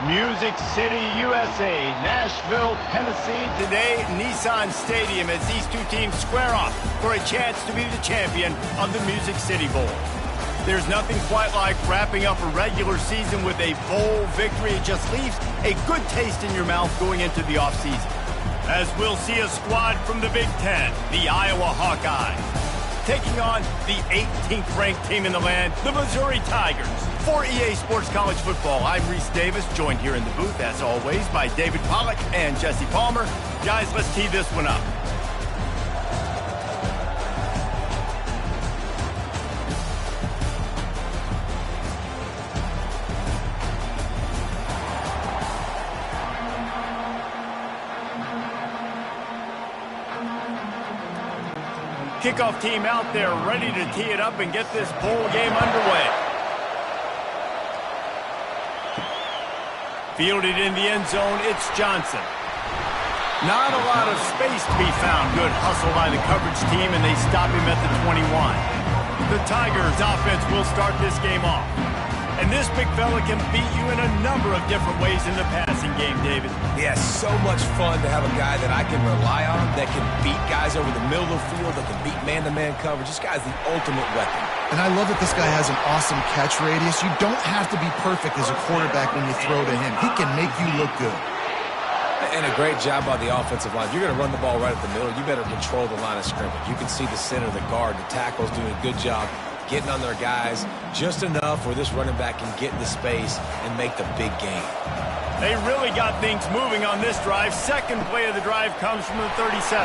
Music City, USA, Nashville, Tennessee. Today, Nissan Stadium as these two teams square off for a chance to be the champion of the Music City Bowl. There's nothing quite like wrapping up a regular season with a bowl victory. It just leaves a good taste in your mouth going into the offseason. As we'll see a squad from the Big Ten, the Iowa Hawkeyes, taking on the 18th ranked team in the land, the Missouri Tigers. For EA Sports College Football, I'm Reese Davis, joined here in the booth, as always, by David Pollack and Jesse Palmer. Guys, let's tee this one up. Kickoff team out there ready to tee it up and get this bowl game underway. Fielded in the end zone, it's Johnson. Not a lot of space to be found. Good hustle by the coverage team, and they stop him at the 21. The Tigers offense will start this game off. And this big fella can beat you in a number of different ways in the passing game, David. Yeah, so much fun to have a guy that I can rely on, that can beat guys over the middle of the field, that can beat man-to-man coverage. This guy's the ultimate weapon. And I love that this guy has an awesome catch radius. You don't have to be perfect as a quarterback when you throw to him. He can make you look good. And a great job by the offensive line. If you're going to run the ball right at the middle, you better control the line of scrimmage. You can see the center, the guard, the tackle's doing a good job getting on their guys just enough where this running back can get into space and make the big game. They really got things moving on this drive. Second play of the drive comes from the 37.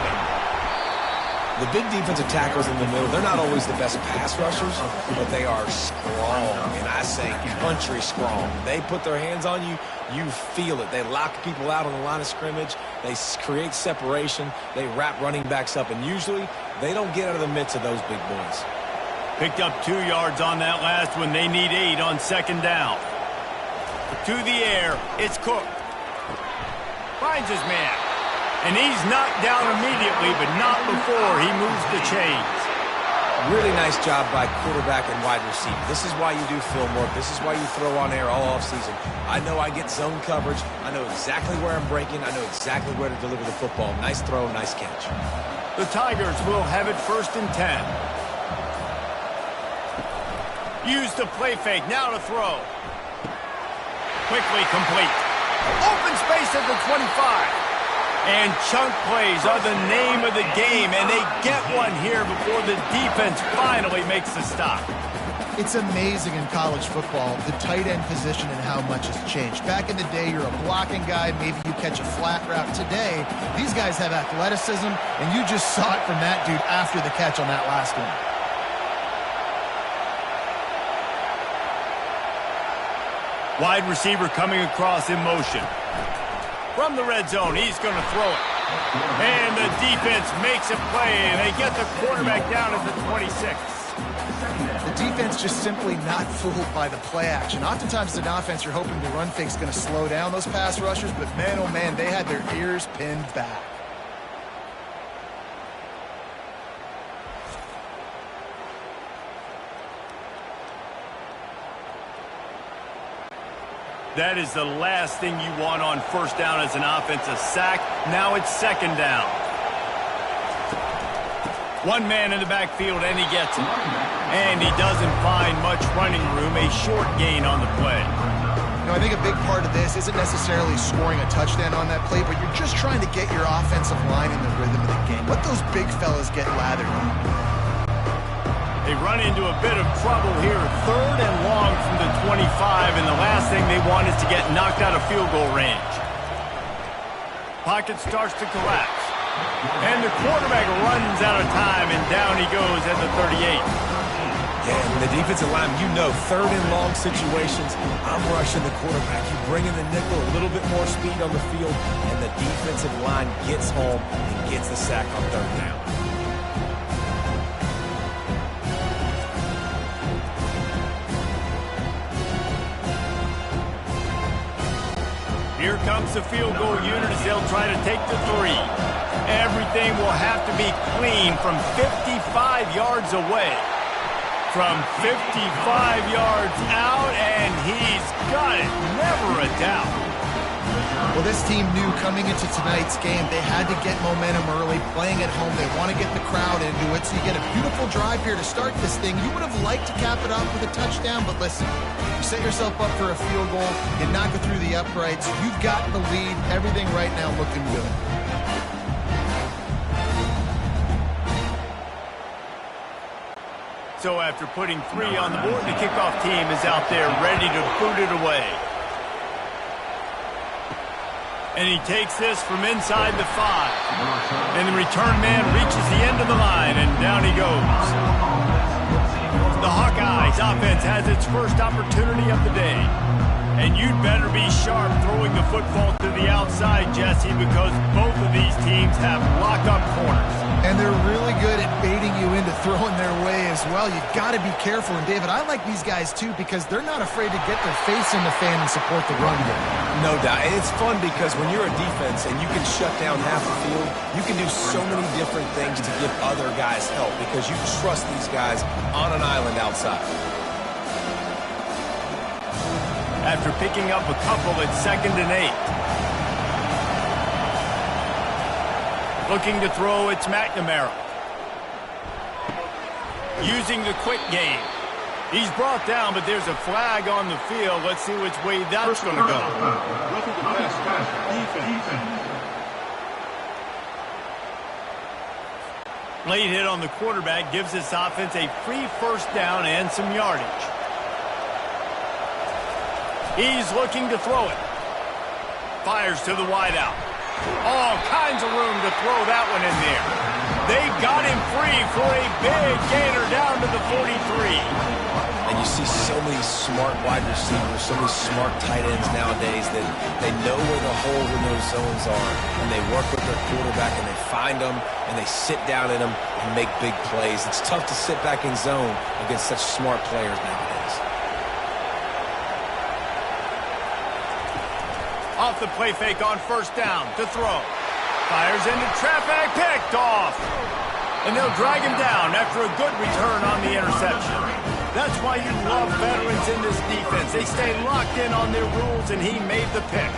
The big defensive tackles in the middle, they're not always the best pass rushers, but they are strong, and I say country strong. They put their hands on you, you feel it. They lock people out on the line of scrimmage. They create separation. They wrap running backs up, and usually they don't get out of the midst of those big boys. Picked up 2 yards on that last one. They need 8 on second down. To the air, it's Cook. Finds his man. And he's knocked down immediately, but not before he moves the chains. Really nice job by quarterback and wide receiver. This is why you do film work. This is why you throw on air all offseason. I know I get zone coverage. I know exactly where I'm breaking. I know exactly where to deliver the football. Nice throw, nice catch. The Tigers will have it 1st and 10. Use the play fake, now to throw. Quickly complete. Open space at the 25. And chunk plays are the name of the game, and they get one here before the defense finally makes the stop. It's amazing in college football, the tight end position and how much has changed. Back in the day, you're a blocking guy, maybe you catch a flat route. Today, these guys have athleticism, and you just saw it from that dude after the catch on that last one. Wide receiver coming across in motion. From the red zone, he's going to throw it. And the defense makes a play, and they get the quarterback down at the 26. The defense just simply not fooled by the play action. Oftentimes, as an offense, you're hoping the run fake's going to slow down those pass rushers, but man, oh man, they had their ears pinned back. That is the last thing you want on first down as an offense, a sack. Now it's second down. One man in the backfield, and he gets it. And he doesn't find much running room, a short gain on the play. You know, I think a big part of this isn't necessarily scoring a touchdown on that play, but you're just trying to get your offensive line in the rhythm of the game. Let those big fellas get lathered on. They run into a bit of trouble here. 3rd and long from the 25, and the last thing they want is to get knocked out of field goal range. Pocket starts to collapse. And the quarterback runs out of time, and down he goes at the 38. Yeah, and the defensive line, you know, 3rd and long situations, I'm rushing the quarterback. You bring in the nickel, a little bit more speed on the field, and the defensive line gets home and gets the sack on 3rd down. Here comes the field goal unit as they'll try to take the 3. Everything will have to be clean from 55 yards away. From 55 yards out, and he's got it. Never a doubt. Well, this team knew coming into tonight's game they had to get momentum early, playing at home. They want to get the crowd into it, so you get a beautiful drive here to start this thing. You would have liked to cap it off with a touchdown, but listen, you set yourself up for a field goal, you knock it through the uprights, you've got the lead, everything right now looking good. So after putting 3 on the board, the kickoff team is out there ready to boot it away. And he takes this from inside the 5. And the return man reaches the end of the line, and down he goes. The Hawkeyes offense has its first opportunity of the day. And you'd better be sharp throwing the football to the outside, Jesse, because both of these teams have lock-up corners. And they're really good at baiting you into throwing their way as well. You've got to be careful. And, David, I like these guys, too, because they're not afraid to get their face in the fan and support the run game. No doubt. And it's fun because when you're a defense and you can shut down half the field, you can do so many different things to give other guys help because you trust these guys on an island outside. After picking up a couple at 2nd and 8. Looking to throw, it's McNamara. Using the quick game. He's brought down, but there's a flag on the field. Let's see which way that's going to go. Late hit on the quarterback gives this offense a free first down and some yardage. He's looking to throw it. Fires to the wideout. All kinds of room to throw that one in there. They got him free for a big gainer down to the 43. And you see so many smart wide receivers, so many smart tight ends nowadays that they know where the holes in those zones are, and they work with their quarterback, and they find them, and they sit down in them and make big plays. It's tough to sit back in zone against such smart players nowadays. Off the play fake on first down to throw. Fires into traffic, picked off. And they'll drag him down after a good return on the interception. That's why you love veterans in this defense. They stay locked in on their rules, and he made the pick.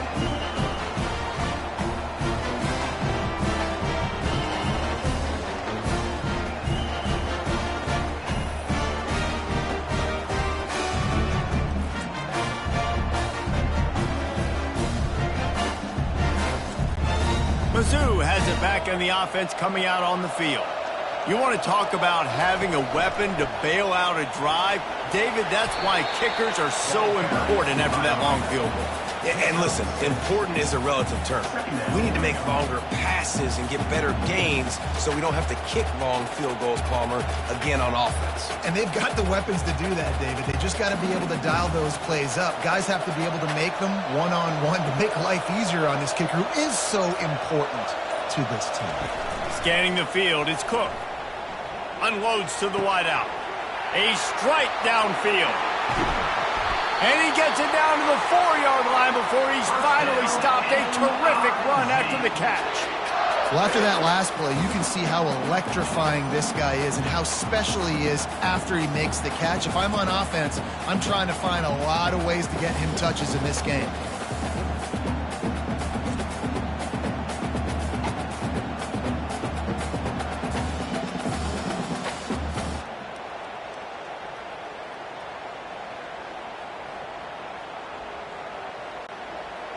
Mizzou has it back in the offense coming out on the field. You want to talk about having a weapon to bail out a drive? David, that's why kickers are so important after that long field goal. And listen, important is a relative term. We need to make longer passes and get better gains so we don't have to kick long field goals, Palmer, again on offense. And they've got the weapons to do that, David. They just got to be able to dial those plays up. Guys have to be able to make them one-on-one to make life easier on this kicker who is so important to this team. Scanning the field, it's Cook. Unloads to the wideout. A strike downfield. And he gets it down to the 4-yard line before he's finally stopped. A terrific run after the catch. Well, after that last play, you can see how electrifying this guy is and how special he is after he makes the catch. If I'm on offense, I'm trying to find a lot of ways to get him touches in this game.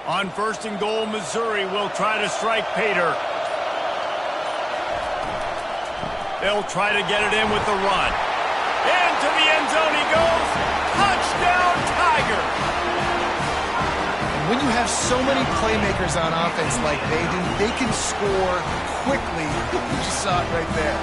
On 1st and goal, Missouri will try to strike Pater. They'll try to get it in with the run. Into the end zone he goes. Touchdown, Tiger. When you have so many playmakers on offense like they do, they can score quickly. You just saw it right there.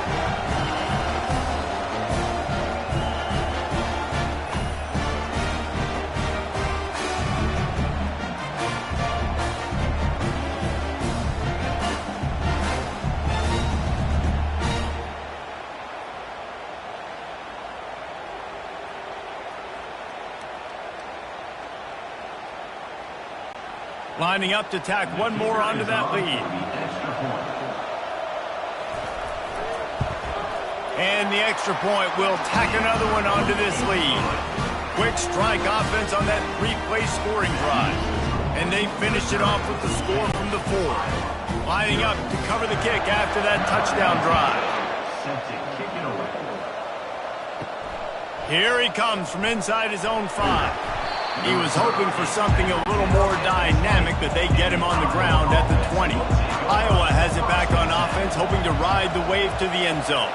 Lining up to tack one more onto that lead. And the extra point will tack another one onto this lead. Quick strike offense on that 3-play scoring drive. And they finished it off with the score from the 4. Lining up to cover the kick after that touchdown drive. Here he comes from inside his own 5. He was hoping for something a little more dynamic, but they get him on the ground at the 20. Iowa has it back on offense, hoping to ride the wave to the end zone.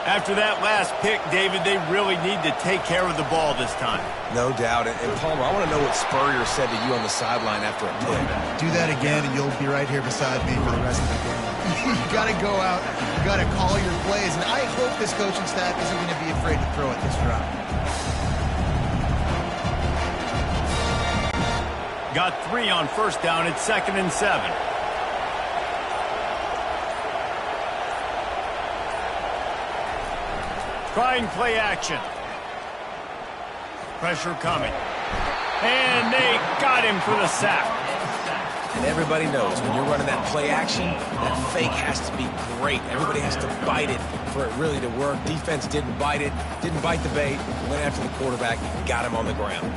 After that last pick, David, they really need to take care of the ball this time. No doubt. And Palmer, I want to know what Spurrier said to you on the sideline after a pick. Do that again, and you'll be right here beside me for the rest of the game. You got to go out. You got to call your plays. And I hope this coaching staff isn't going to be afraid to throw it this drive. Got 3 on first down. It's 2nd and 7. Trying play action. Pressure coming. And they got him for the sack. And everybody knows when you're running that play action, that fake has to be great. Everybody has to bite it for it really to work. Defense didn't bite it, didn't bite the bait, went after the quarterback, got him on the ground.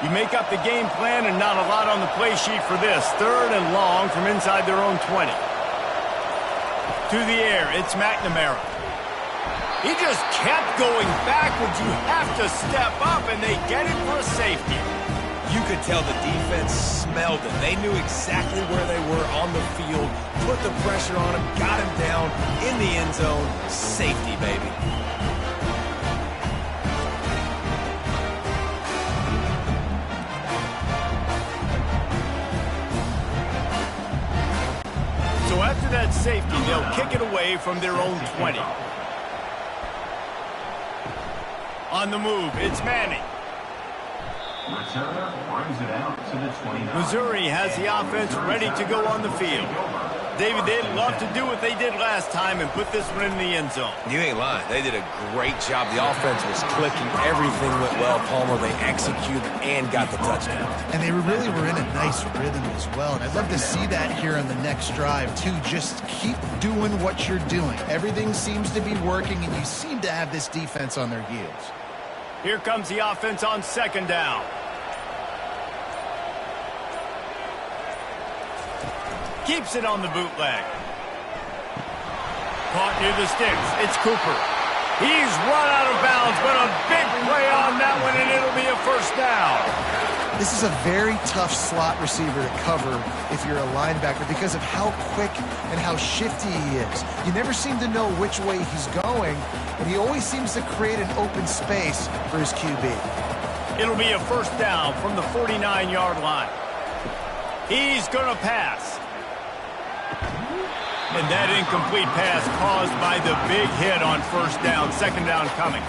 You make up the game plan and not a lot on the play sheet for this. 3rd and long from inside their own 20. To the air, it's McNamara. He just kept going backwards. You have to step up, and they get him for a safety. You could tell the defense smelled it. They knew exactly where they were on the field, put the pressure on him, got him down in the end zone. Safety, baby. So after that safety, they'll kick it away from their own 20. On the move, it's Manning. Missouri has the offense ready to go on the field. David, they'd love to do what they did last time and put this one in the end zone. You ain't lying. They did a great job. The offense was clicking. Everything went well, Palmer. They executed and got the touchdown. And they really were in a nice rhythm as well. And I'd love to see that here on the next drive, too. Just keep doing what you're doing. Everything seems to be working, and you seem to have this defense on their heels. Here comes the offense on 2nd down. Keeps it on the bootleg. Caught near the sticks. It's Cooper. He's run out of bounds, but a big play on that one, and it'll be a first down. This is a very tough slot receiver to cover if you're a linebacker because of how quick and how shifty he is. You never seem to know which way he's going, and he always seems to create an open space for his QB. It'll be a first down from the 49-yard line. He's going to pass. And that incomplete pass caused by the big hit on first down. 2nd down coming.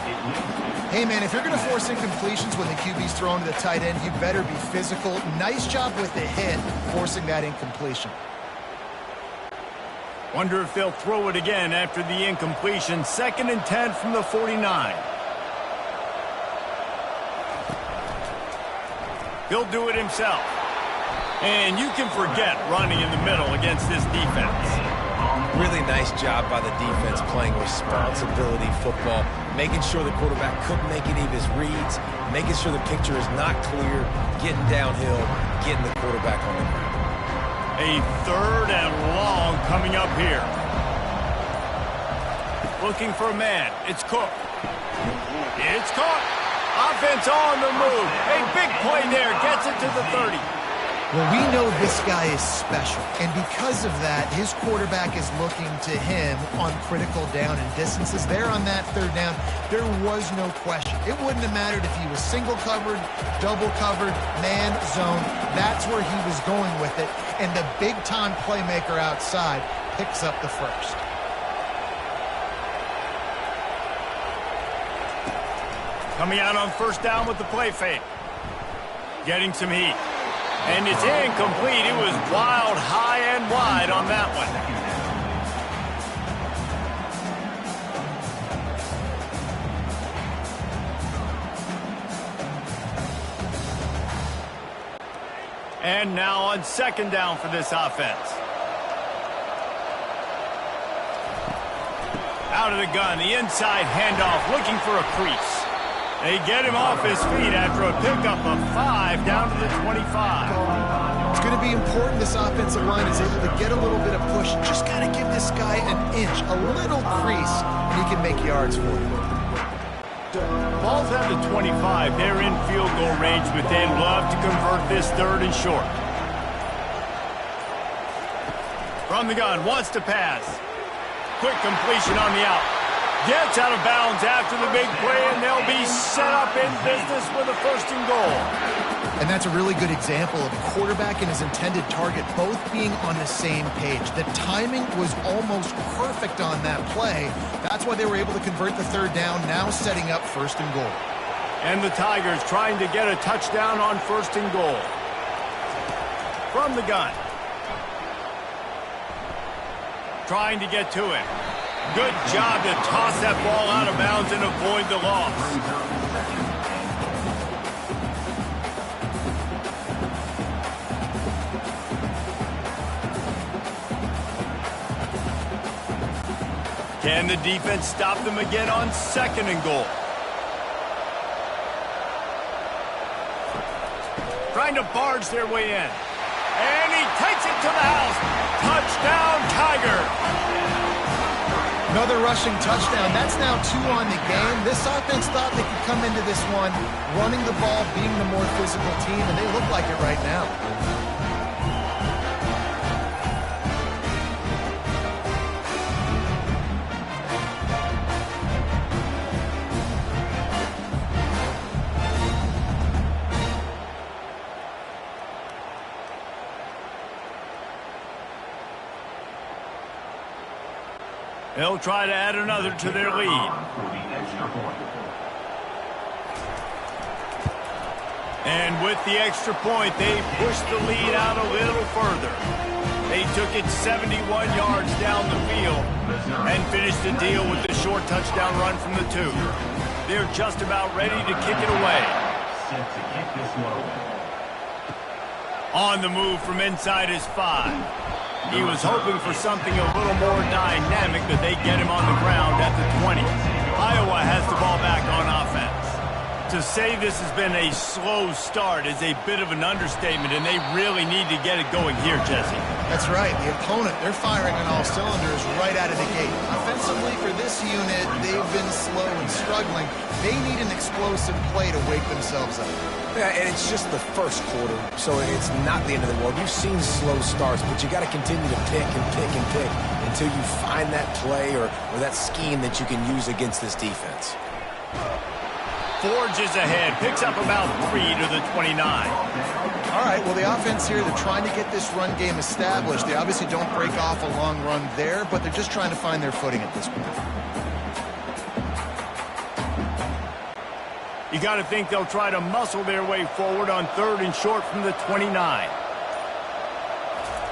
Hey, man, if you're going to force incompletions when the QB's thrown to the tight end, you better be physical. Nice job with the hit, forcing that incompletion. Wonder if they'll throw it again after the incompletion. 2nd and 10 from the 49. He'll do it himself. And you can forget running in the middle against this defense. Really nice job by the defense playing responsibility football, making sure the quarterback couldn't make any of his reads, making sure the picture is not clear, getting downhill, getting the quarterback on the ground. A 3rd and long coming up here. Looking for a man. It's Cook. It's caught. Offense on the move. A big play there. Gets it to the 30. Well, we know this guy is special, and because of that, his quarterback is looking to him on critical down and distances. There on that 3rd down, there was no question. It wouldn't have mattered if he was single covered, double covered, man, zone. That's where he was going with it, and the big-time playmaker outside picks up the first. Coming out on first down with the play fake. Getting some heat. And it's incomplete. It was wild, high and wide on that one. And now on 2nd down for this offense. Out of the gun, the inside handoff, looking for a crease. They get him off his feet after a pickup of 5 down to the 25. It's going to be important this offensive line is able to get a little bit of push. Just got to give this guy an inch, a little crease, and he can make yards for you. Ball's at the 25. They're in field goal range, but they'd love to convert this 3rd and short. From the gun, wants to pass. Quick completion on the out. Gets out of bounds after the big play, and they'll be set up in business with a 1st and goal. And that's a really good example of a quarterback and his intended target both being on the same page. The timing was almost perfect on that play. That's why they were able to convert the 3rd down, now setting up 1st and goal. And the Tigers trying to get a touchdown on 1st and goal. From the gun. Trying to get to it. Good job to toss that ball out of bounds and avoid the loss. Can the defense stop them again on 2nd and goal? Trying to barge their way in. And he takes it to the house. Touchdown, Tiger. Another rushing touchdown. That's now 2 on the game. This offense thought they could come into this one running the ball, being the more physical team, and they look like it right now. They'll try to add another to their lead. And with the extra point, they pushed the lead out a little further. They took it 71 yards down the field and finished the deal with the short touchdown run from the 2. They're just about ready to kick it away. On the move from inside his 5. He was hoping for something a little more dynamic, but they get him on the ground at the 20. Iowa has the ball back on offense. To say this has been a slow start is a bit of an understatement, and they really need to get it going here, Jesse. That's right. The opponent, they're firing on all cylinders right out of the gate. Offensively, for this unit, they've been slow and struggling. They need an explosive play to wake themselves up. Yeah, and it's just the 1st quarter, so it's not the end of the world. You've seen slow starts, but you got to continue to pick and pick and pick until you find that play or that scheme that you can use against this defense. Forges ahead, picks up about 3 to the 29. All right, well, the offense here, they're trying to get this run game established. They obviously don't break off a long run there, but they're just trying to find their footing at this point. You got to think they'll try to muscle their way forward on 3rd and short from the 29.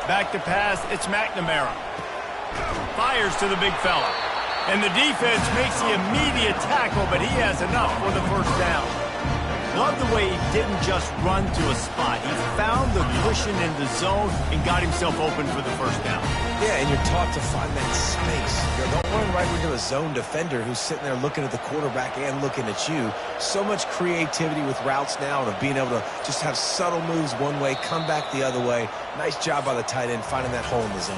Back to pass, it's McNamara. Fires to the big fella. And the defense makes the immediate tackle, but he has enough for the 1st down. Love the way he didn't just run to a spot. He found the cushion in the zone and got himself open for the 1st down. Yeah, and you're taught to find that space. You don't run right into a zone defender who's sitting there looking at the quarterback and looking at you. So much creativity with routes now and of being able to just have subtle moves one way, come back the other way. Nice job by the tight end finding that hole in the zone.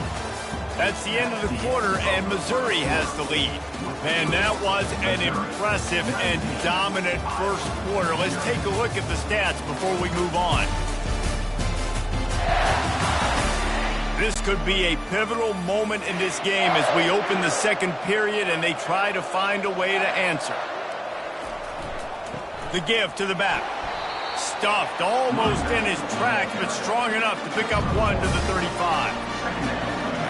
That's the end of the quarter, and Missouri has the lead. Man, that was an impressive and dominant 1st quarter. Let's take a look at the stats before we move on. This could be a pivotal moment in this game as we open the 2nd period and they try to find a way to answer. The give to the back. Stuffed almost in his tracks, but strong enough to pick up 1 to the 35.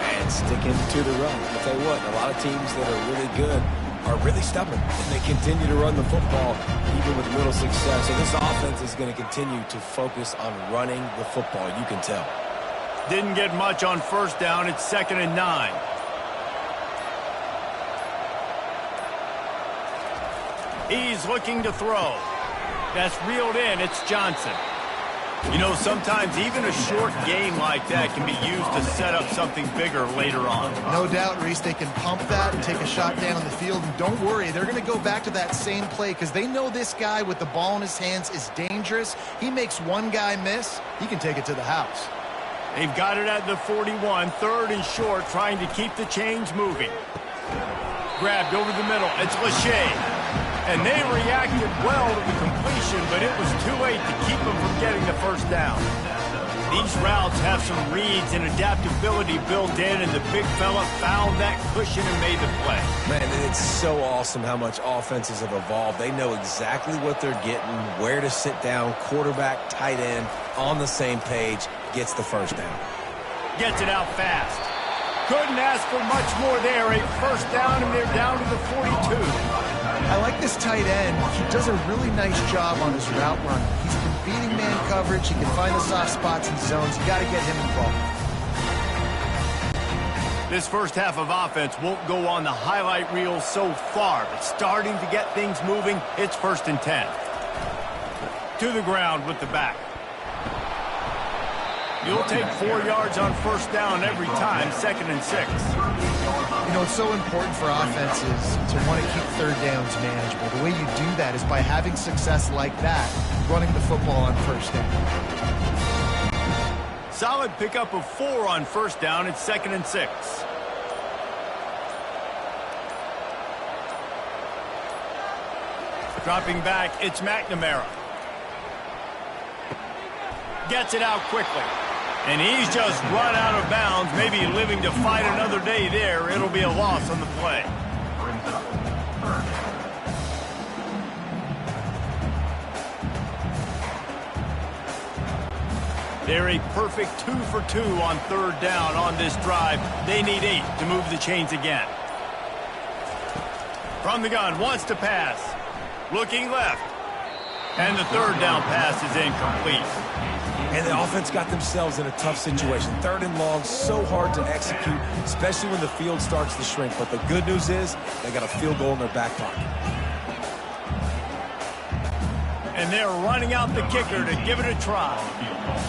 And sticking to the run. I'll tell you what, a lot of teams that are really good are really stubborn, and they continue to run the football even with little success. So this offense is going to continue to focus on running the football, you can tell. Didn't get much on 1st down. It's 2nd and 9. He's looking to throw. That's reeled in. It's Johnson. You know, sometimes even a short game like that can be used to set up something bigger later on. No doubt, Reese, they can pump that and take a shot down the field. And don't worry, they're going to go back to that same play because they know this guy with the ball in his hands is dangerous. He makes one guy miss, he can take it to the house. They've got it at the 41, third and short, trying to keep the chains moving. Grabbed over the middle. It's Lachey. And they reacted well to the completion, but it was too late to keep them from getting the first down. These routes have some reads and adaptability built in, and the big fella found that cushion and made the play. Man, it's so awesome how much offenses have evolved. They know exactly what they're getting, where to sit down, quarterback, tight end, on the same page, gets the first down. Gets it out fast. Couldn't ask for much more there. A first down, and they're down to the 42. I like this tight end. He does a really nice job on his route running. He's been beating man coverage. He can find the soft spots and zones. You got to get him involved. This first half of offense won't go on the highlight reel so far, but starting to get things moving, it's 1st and 10. To the ground with the back. You'll take 4 yards on first down every time, 2nd and 6. You know, it's so important for offenses to want to keep third downs manageable. The way you do that is by having success like that, running the football on first down. Solid pickup of 4 on first down. It's 2nd and 6. Dropping back, it's McNamara. Gets it out quickly. And he's just run out of bounds, maybe living to fight another day there. It'll be a loss on the play. They're a perfect 2 for 2 on third down on this drive. They need 8 to move the chains again. From the gun, wants to pass. Looking left. And the third down pass is incomplete. And the offense got themselves in a tough situation. 3rd and long, so hard to execute, especially when the field starts to shrink. But the good news is they got a field goal in their back pocket. And they're running out the kicker to give it a try.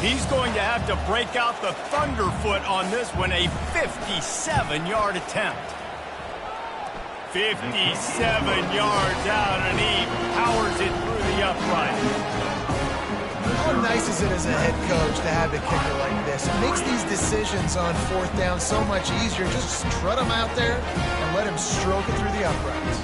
He's going to have to break out the thunderfoot on this one, a 57-yard attempt. 57 yards out, and he powers it through the upright. How nice is it as a head coach to have a kicker like this? It makes these decisions on 4th down so much easier. Just strut him out there and let him stroke it through the uprights.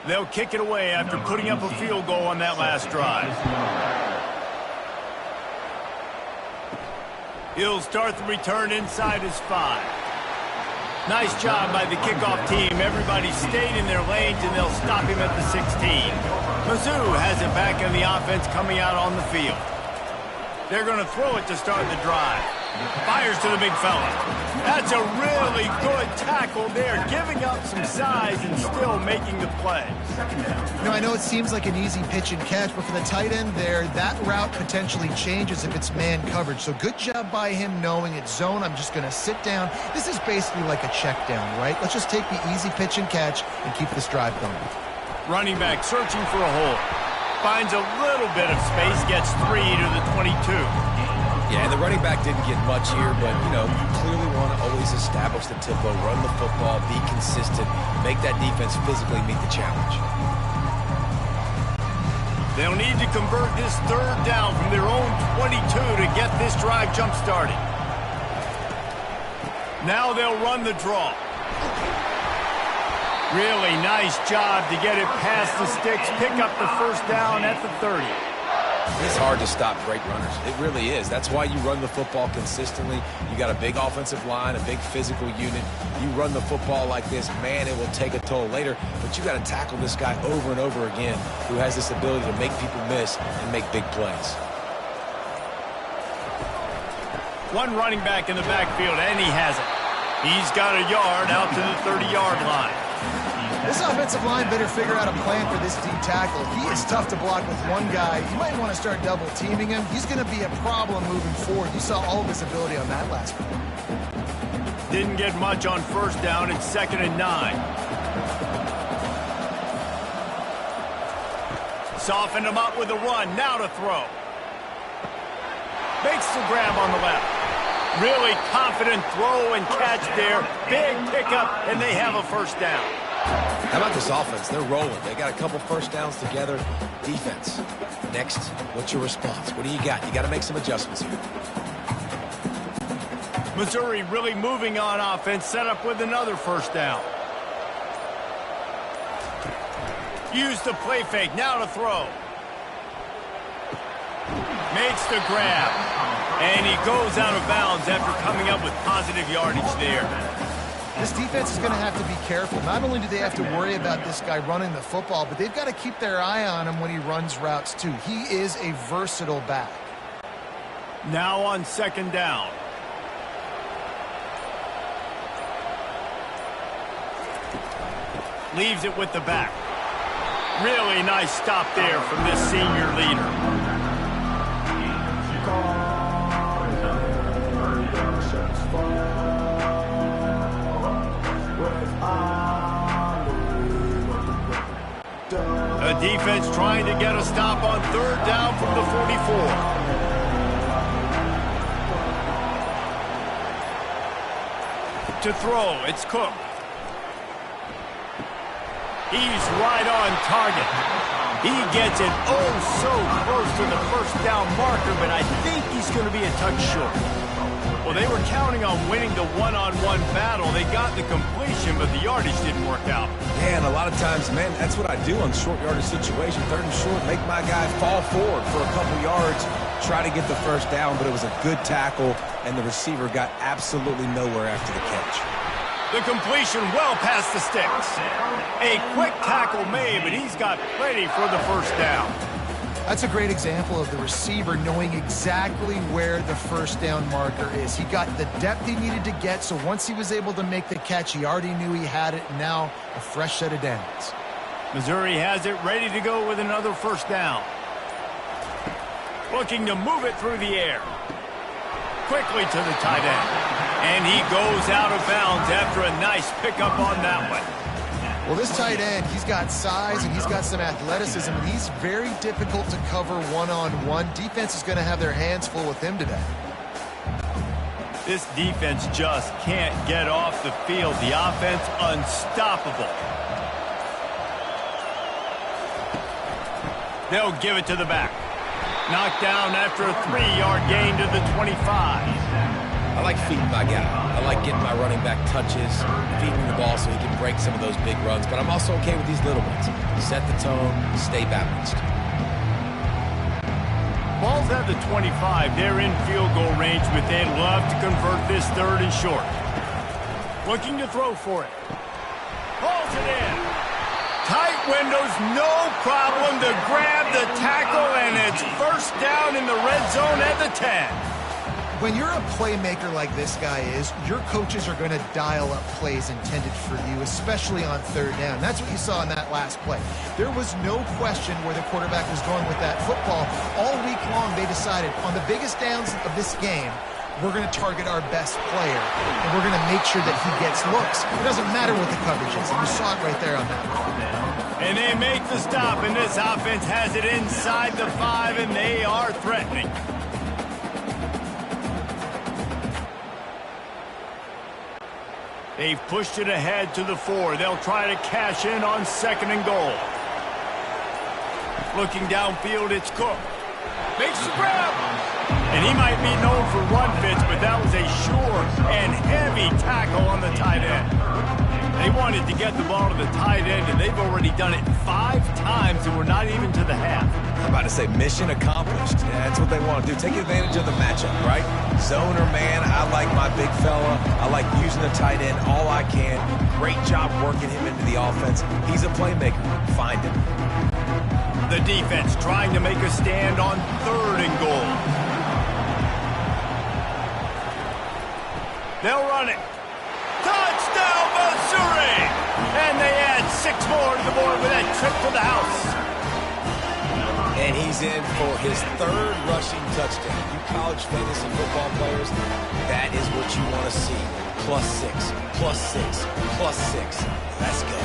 They'll kick it away after putting up a field goal on that last drive. He'll start the return inside his 5. Nice job by the kickoff team. Everybody stayed in their lanes, and they'll stop him at the 16. Mizzou has it back in the offense coming out on the field. They're going to throw it to start the drive. Fires to the big fella. That's a really good tackle there, giving up some size and still making the play. You know, I know it seems like an easy pitch and catch, but for the tight end there, that route potentially changes if it's man coverage. So good job by him knowing it's zone. I'm just going to sit down. This is basically like a check down, right? Let's just take the easy pitch and catch and keep this drive going. Running back searching for a hole. Finds a little bit of space, gets 3 to the 22. Yeah, and the running back didn't get much here, but, you know, you clearly want to always establish the tempo, run the football, be consistent, make that defense physically meet the challenge. They'll need to convert this third down from their own 22 to get this drive jump-started. Now they'll run the draw. Really nice job to get it past the sticks, pick up the first down at the 30. It's hard to stop great runners. It really is. That's why you run the football consistently. You got a big offensive line, a big physical unit. You run the football like this, man, it will take a toll later. But you got to tackle this guy over and over again who has this ability to make people miss and make big plays. One running back in the backfield, and he has it. He's got a yard out to the 30-yard line. This offensive line better figure out a plan for this D tackle. He is tough to block with one guy. You might want to start double teaming him. He's going to be a problem moving forward. You saw all of his ability on that last play. Didn't get much on first down. It's 2nd and 9. Softened him up with a run. Now to throw. Makes the grab on the left. Really confident throw and catch there. Big pickup, and they have a first down. How about this offense? They're rolling. They got a couple first downs together. Defense. Next, what's your response? What do you got? You got to make some adjustments here. Missouri really moving on offense, set up with another first down. Use the play fake, now to throw. Makes the grab. And he goes out of bounds after coming up with positive yardage there. This defense is going to have to be careful. Not only do they have to worry about this guy running the football, but they've got to keep their eye on him when he runs routes too. He is a versatile back. Now on 2nd down. Leaves it with the back. Really nice stop there from this senior leader. A defense trying to get a stop on 3rd down from the 44. To throw, it's Cook. He's right on target. He gets it so close to the first down marker, but I think he's going to be a touch short. Well, they were counting on winning the one-on-one battle. They got the completion, but the yardage didn't work out. Yeah, and a lot of times, man, that's what I do on short yardage situation. 3rd and short, make my guy fall forward for a couple yards, try to get the first down, but it was a good tackle, and the receiver got absolutely nowhere after the catch. The completion well past the sticks. A quick tackle made, but he's got plenty for the first down. That's a great example of the receiver knowing exactly where the first down marker is. He got the depth he needed to get, so once he was able to make the catch, he already knew he had it. Now a fresh set of downs. Missouri has it ready to go with another first down. Looking to move it through the air. Quickly to the tight end. And he goes out of bounds after a nice pickup on that one. Well, this tight end, he's got size and he's got some athleticism, and he's very difficult to cover one-on-one. Defense is going to have their hands full with him today. This defense just can't get off the field. The offense unstoppable. They'll give it to the back. Knocked down after a 3-yard gain to the 25. I like feeding my guy. I like getting my running back touches, feeding the ball so he can break some of those big runs. But I'm also okay with these little ones. Set the tone, stay balanced. Ball's at the 25. They're in field goal range, but they'd love to convert this 3rd and short. Looking to throw for it. Hauls it in. Tight windows, no problem to grab the tackle, and it's first down in the red zone at the 10. When you're a playmaker like this guy is, your coaches are going to dial up plays intended for you, especially on 3rd down. That's what you saw in that last play. There was no question where the quarterback was going with that football. All week long, they decided on the biggest downs of this game, we're going to target our best player, and we're going to make sure that he gets looks. It doesn't matter what the coverage is, and you saw it right there on that one. And they make the stop, and this offense has it inside the 5, and they are threatening. They've pushed it ahead to the 4. They'll try to cash in on 2nd and goal. Looking downfield, it's Cook. Makes the grab. And he might be known for run fits, but that was a sure and heavy tackle on the tight end. They wanted to get the ball to the tight end, and they've already done it 5 times, and we're not even to the half. I'm about to say mission accomplished. Yeah, that's what they want to do. Take advantage of the matchup, right? Zone or man, I like my big fella. I like using the tight end all I can. Great job working him into the offense. He's a playmaker. Find him. The defense trying to make a stand on 3rd and goal. They'll run it. Touchdown, Missouri! And they add 6 more to the board with that trip to the house. And he's in for his 3rd rushing touchdown. You college fantasy football players, that is what you want to see. +6, +6, +6. Let's go.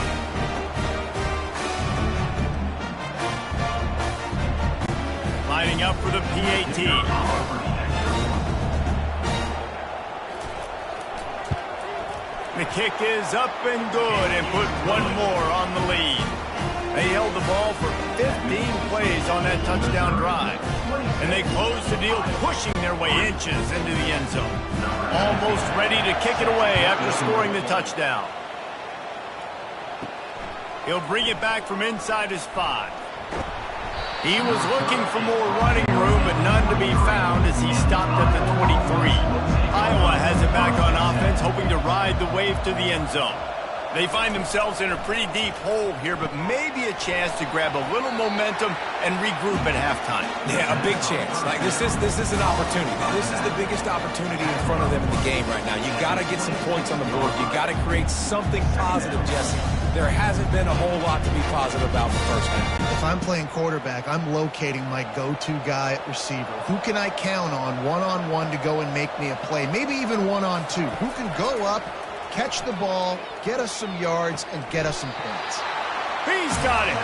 Lining up for the PAT. The kick is up and good and put 1 more on the lead. They held the ball for 15 plays on that touchdown drive. And they closed the deal, pushing their way inches into the end zone. Almost ready to kick it away after scoring the touchdown. He'll bring it back from inside his 5. He was looking for more running room, but none to be found as he stopped at the 23. Iowa has it back on offense, hoping to ride the wave to the end zone. They find themselves in a pretty deep hole here, but maybe a chance to grab a little momentum and regroup at halftime. Yeah, a big chance. Like this is an opportunity. This is the biggest opportunity in front of them in the game right now. You got to get some points on the board. You got to create something positive, Jesse. There hasn't been a whole lot to be positive about the first half. If I'm playing quarterback, I'm locating my go-to guy at receiver. Who can I count on one-on-one to go and make me a play? Maybe even one-on-two. Who can go up, catch the ball, get us some yards, and get us some points? He's got it.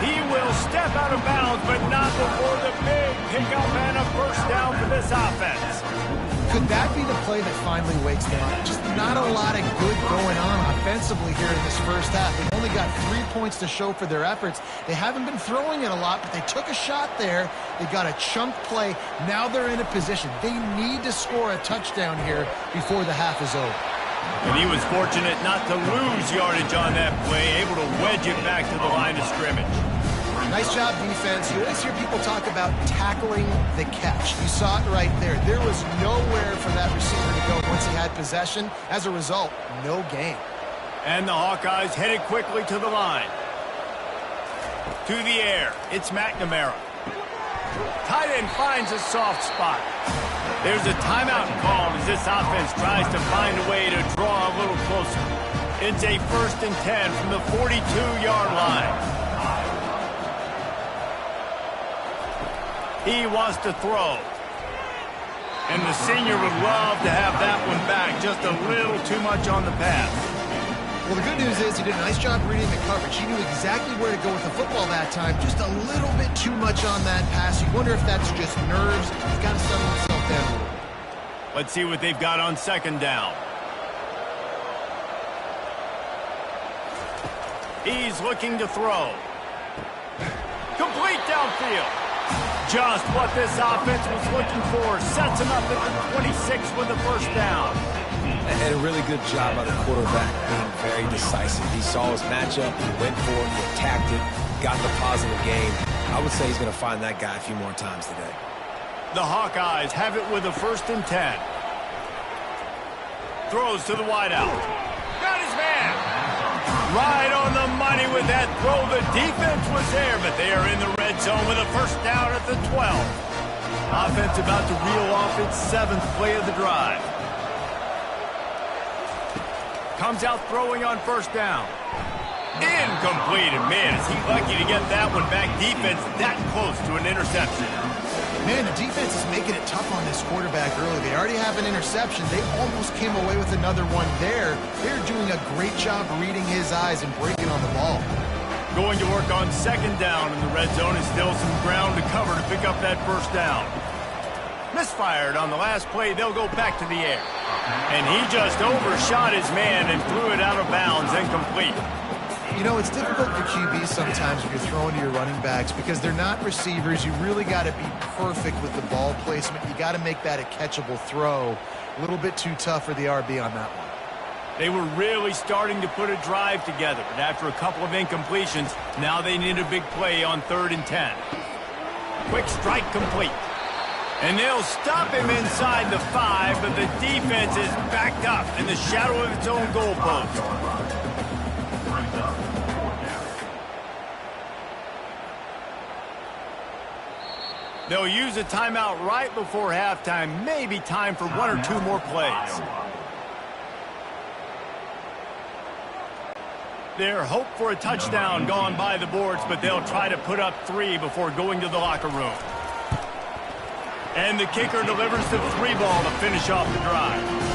He will step out of bounds, but not before the big pickup and a first down for this offense. Could that be the play that finally wakes them up? Just not a lot of good going on offensively here in this first half. They've only got 3 points to show for their efforts. They haven't been throwing it a lot, but they took a shot there. They got a chunk play. Now they're in a position. They need to score a touchdown here before the half is over. And he was fortunate not to lose yardage on that play, able to wedge it back to the line of scrimmage. Nice job, defense. You always hear people talk about tackling the catch. You saw it right there. There was nowhere for that receiver to go once he had possession. As a result, no gain. And the Hawkeyes headed quickly to the line. To the air, it's McNamara. Tight end finds a soft spot. There's a timeout called as this offense tries to find a way to draw a little closer. It's a 1st and 10 from the 42-yard line. He wants to throw. And the senior would love to have that one back. Just a little too much on the pass. Well, the good news is he did a nice job reading the coverage. He knew exactly where to go with the football that time. Just a little bit too much on that pass. You wonder if that's just nerves. He's got to settle himself down a little bit. Let's see what they've got on 2nd down. He's looking to throw. Complete downfield. Just what this offense was looking for. Sets him up at the 26 with the first down. And a really good job by the quarterback being very decisive. He saw his matchup, he went for it, he attacked it, got the positive gain. I would say he's going to find that guy a few more times today. The Hawkeyes have it with a 1st and 10. Throws to the wideout. Got his man. Right on the money with that throw. The defense was there, but they are in the red zone with a first down at the 12. Offense about to reel off its 7th play of the drive. Comes out throwing on first down. Incomplete. And man, is he lucky to get that one back. Defense that close to an interception. Man, the defense is making it tough on this quarterback early. They already have an interception. They almost came away with another one there. They're doing a great job reading his eyes and breaking on the ball. Going to work on 2nd down in the red zone and still some ground to cover to pick up that first down. Misfired on the last play. They'll go back to the air. And he just overshot his man and threw it out of bounds, incomplete. You know, it's difficult for QBs sometimes when you're throwing to your running backs because they're not receivers. You really got to be perfect with the ball placement. You got to make that a catchable throw. A little bit too tough for the RB on that one. They were really starting to put a drive together, but after a couple of incompletions, now they need a big play on 3rd and 10. Quick strike complete. And they'll stop him inside the 5, but the defense is backed up in the shadow of its own goalpost. They'll use a timeout right before halftime. Maybe time for 1 or 2 more plays. Their hope for a touchdown gone by the boards, but they'll try to put up 3 before going to the locker room. And the kicker delivers the 3 ball to finish off the drive.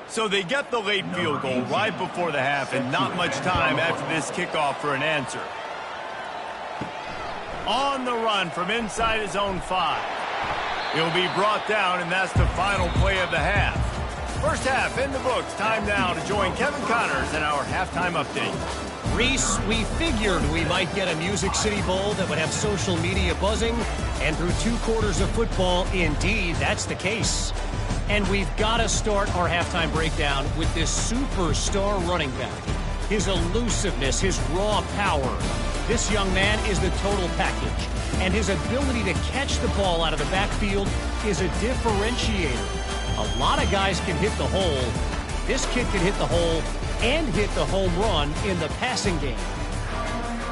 So they get the late field goal right before the half and not much time after this kickoff for an answer. On the run from inside his own 5. He'll be brought down, and that's the final play of the half. First half in the books. Time now to join Kevin Connors in our halftime update. Reese, we figured we might get a Music City Bowl that would have social media buzzing, and through 2 quarters of football, indeed, that's the case. And we've got to start our halftime breakdown with this superstar running back. His elusiveness, his raw power. This young man is the total package. And his ability to catch the ball out of the backfield is a differentiator. A lot of guys can hit the hole. This kid can hit the hole and hit the home run in the passing game.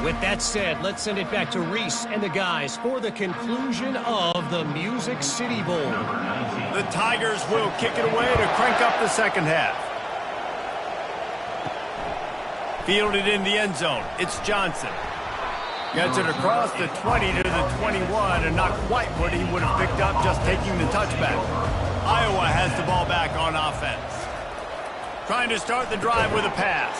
With that said, let's send it back to Reese and the guys for the conclusion of the Music City Bowl. The Tigers will kick it away to crank up the second half. Fielded in the end zone. It's Johnson. Gets it across the 20 to the 21, and not quite what he would have picked up just taking the touchback. Iowa has the ball back on offense. Trying to start the drive with a pass.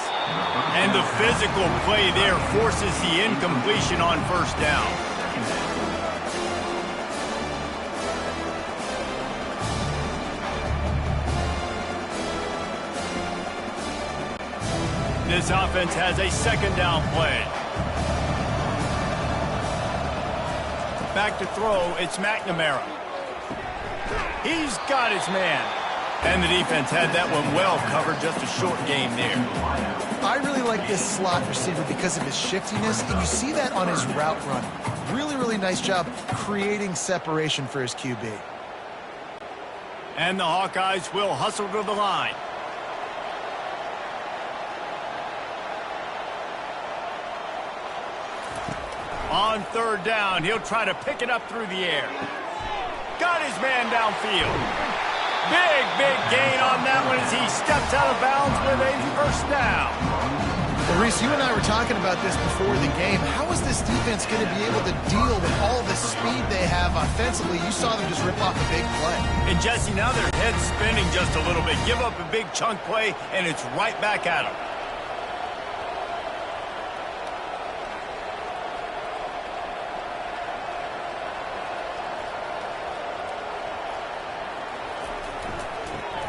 And the physical play there forces the incompletion on first down. This offense has a second down play. Back to throw, it's McNamara. He's got his man. And the defense had that one well covered, just a short game there. I really like this slot receiver because of his shiftiness, and you see that on his route run. Really, really nice job creating separation for his QB. And the Hawkeyes will hustle to the line. On third down, he'll try to pick it up through the air. Got his man downfield. Big gain on that one as he steps out of bounds with a first down. Well, Reese, you and I were talking about this before the game. How is this defense going to be able to deal with all the speed they have offensively? You saw them just rip off a big play. And, Jesse, now their head's spinning just a little bit. Give up a big chunk play, and it's right back at them.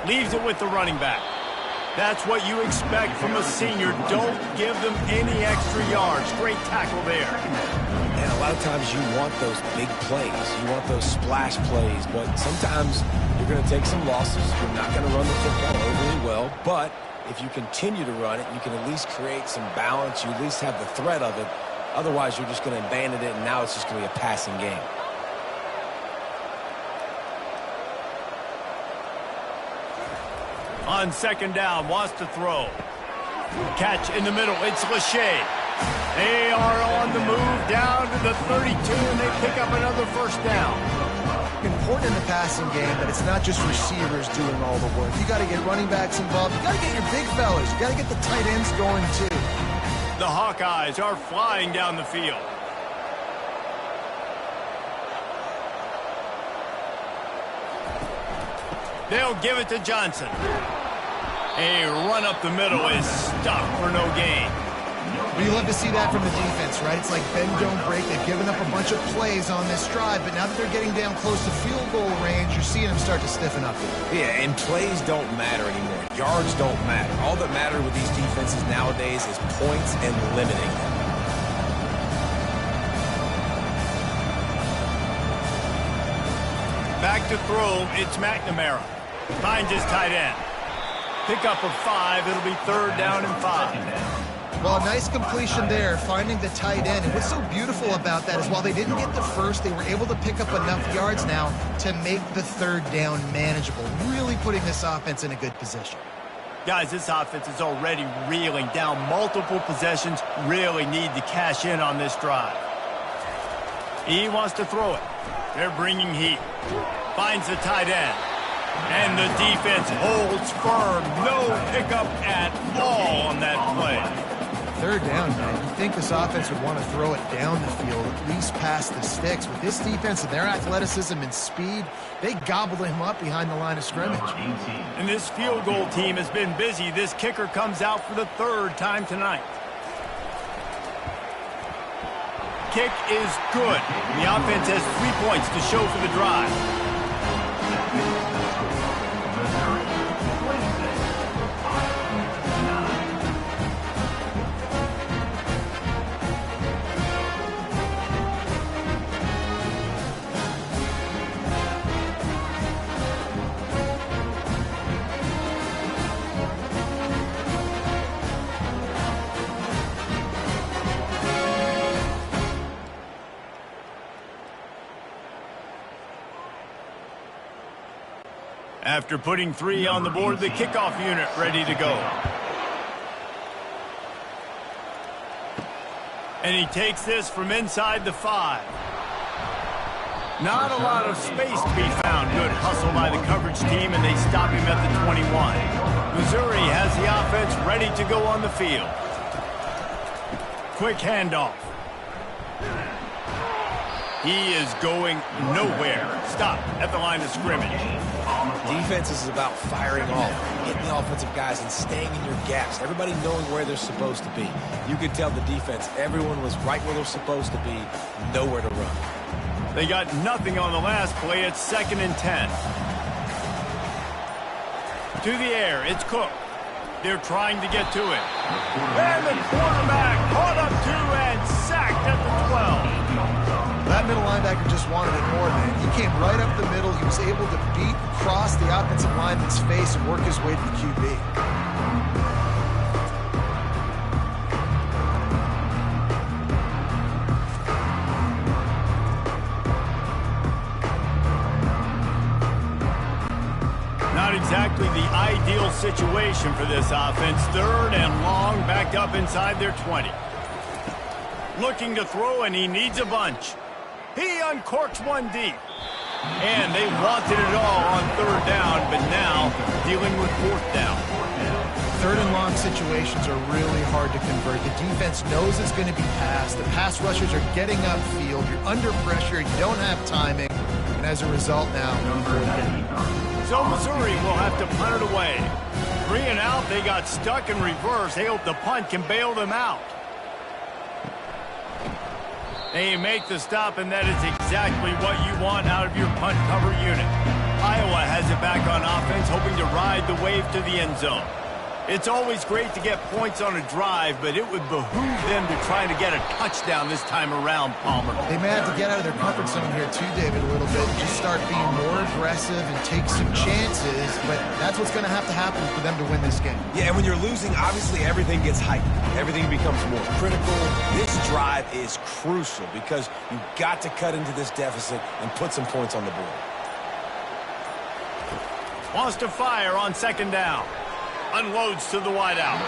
Leaves it with the running back. That's what you expect from a senior. Don't give them any extra yards. Great tackle there. And a lot of times you want those big plays. You want those splash plays. But sometimes you're going to take some losses. You're not going to run the football overly well. But if you continue to run it, you can at least create some balance. You at least have the threat of it. Otherwise, you're just going to abandon it, and now it's just going to be a passing game. On second down, wants to throw. Catch in the middle, it's Lachey. They are on the move down to the 32, and they pick up another first down. Important in the passing game that it's not just receivers doing all the work. You got to get running backs involved. You got to get your big fellas. You got to get the tight ends going too. The Hawkeyes are flying down the field. They'll give it to Johnson. A run up the middle is stuck for no gain. Well, you love to see that from the defense, right? It's like bend, don't break. They've given up a bunch of plays on this drive, but now that they're getting down close to field goal range, you're seeing them start to stiffen up. Yeah, and plays don't matter anymore. Yards don't matter. All that matters with these defenses nowadays is points and limiting them. Back to throw, it's McNamara. Finds his tight end. Pickup of 5. It'll be 3rd down and 5. Well, a nice completion there, finding the tight end. And what's so beautiful about that is while they didn't get the first, they were able to pick up enough yards now to make the 3rd down manageable, really putting this offense in a good position. Guys, this offense is already reeling down multiple possessions, really need to cash in on this drive. He wants to throw it. They're bringing heat. Finds the tight end. And the defense holds firm. No pickup at all on that play. 3rd down, man. You think this offense would want to throw it down the field, at least past the sticks. With this defense and their athleticism and speed, they gobbled him up behind the line of scrimmage. And this field goal team has been busy. This kicker comes out for the 3rd time tonight. Kick is good. The offense has 3 points to show for the drive. After putting 3 on the board, the kickoff unit ready to go. And he takes this from inside the 5. Not a lot of space to be found. Good hustle by the coverage team, and they stop him at the 21. Missouri has the offense ready to go on the field. Quick handoff. He is going nowhere. Stop at the line of scrimmage. Defense is about firing off, hitting the offensive guys and staying in your gaps. Everybody knowing where they're supposed to be. You could tell the defense, everyone was right where they're supposed to be, nowhere to run. They got nothing on the last play. It's 2nd and 10. To the air, it's Cook. They're trying to get to it. And the quarterback caught up to and sacked at the 12. That middle linebacker just wanted it more, man. He came right up the middle. He was able to beat across the offensive lineman's face and work his way to the QB. Not exactly the ideal situation for this offense. 3rd and long, backed up inside their 20. Looking to throw, and he needs a bunch. He uncorks one deep. And they wanted it all on 3rd down, but now dealing with 4th down. 3rd and long situations are really hard to convert. The defense knows it's going to be passed. The pass rushers are getting upfield. You're under pressure. You don't have timing. And as a result now, 4th down. So Missouri will have to punt it away. 3 and out, they got stuck in reverse. They hope the punt can bail them out. They make the stop, and that is exactly what you want out of your punt cover unit. Iowa has it back on offense, hoping to ride the wave to the end zone. It's always great to get points on a drive, but it would behoove them to try to get a touchdown this time around, Palmer. They may have to get out of their comfort zone here too, David, a little bit. Just start being more aggressive and take some chances, but that's what's going to have to happen for them to win this game. Yeah, and when you're losing, obviously everything gets heightened. Everything becomes more critical. This drive is crucial because you've got to cut into this deficit and put some points on the board. Wants to fire on 2nd down. Unloads to the wideout.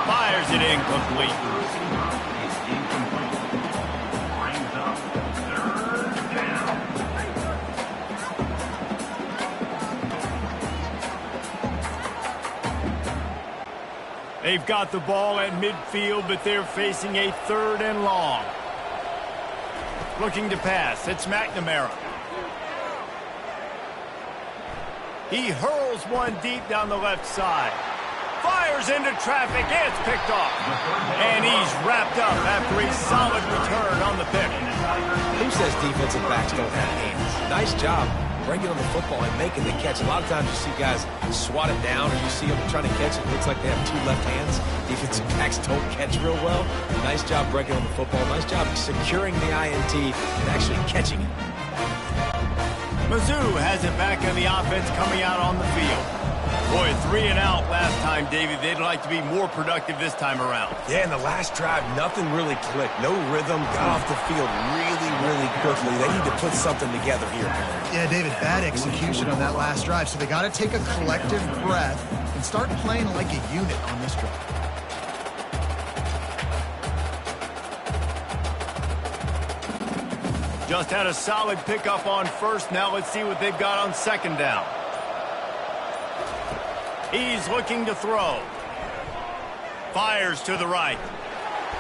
Fires it incomplete. They've got the ball at midfield, but they're facing a 3rd and long. Looking to pass. It's McNamara. He hurls one deep down the left side. Fires into traffic. It's picked off. And he's wrapped up after a solid return on the pick. Who says defensive backs don't have hands? Nice job bringing on the football and making the catch. A lot of times you see guys swat it down, or you see them trying to catch it. It looks like they have 2 left hands. Defensive backs don't catch real well. Nice job breaking on the football. Nice job securing the INT and actually catching it. Mizzou has it back on the offense coming out on the field. Boy, 3 and out last time, David. They'd like to be more productive this time around. Yeah, in the last drive, nothing really clicked. No rhythm, got off the field really quickly. They need to put something together here. Yeah, David, bad execution on that last drive. So they got to take a collective breath and start playing like a unit on this drive. Just had a solid pickup on first. Now let's see what they've got on second down. He's looking to throw. Fires to the right.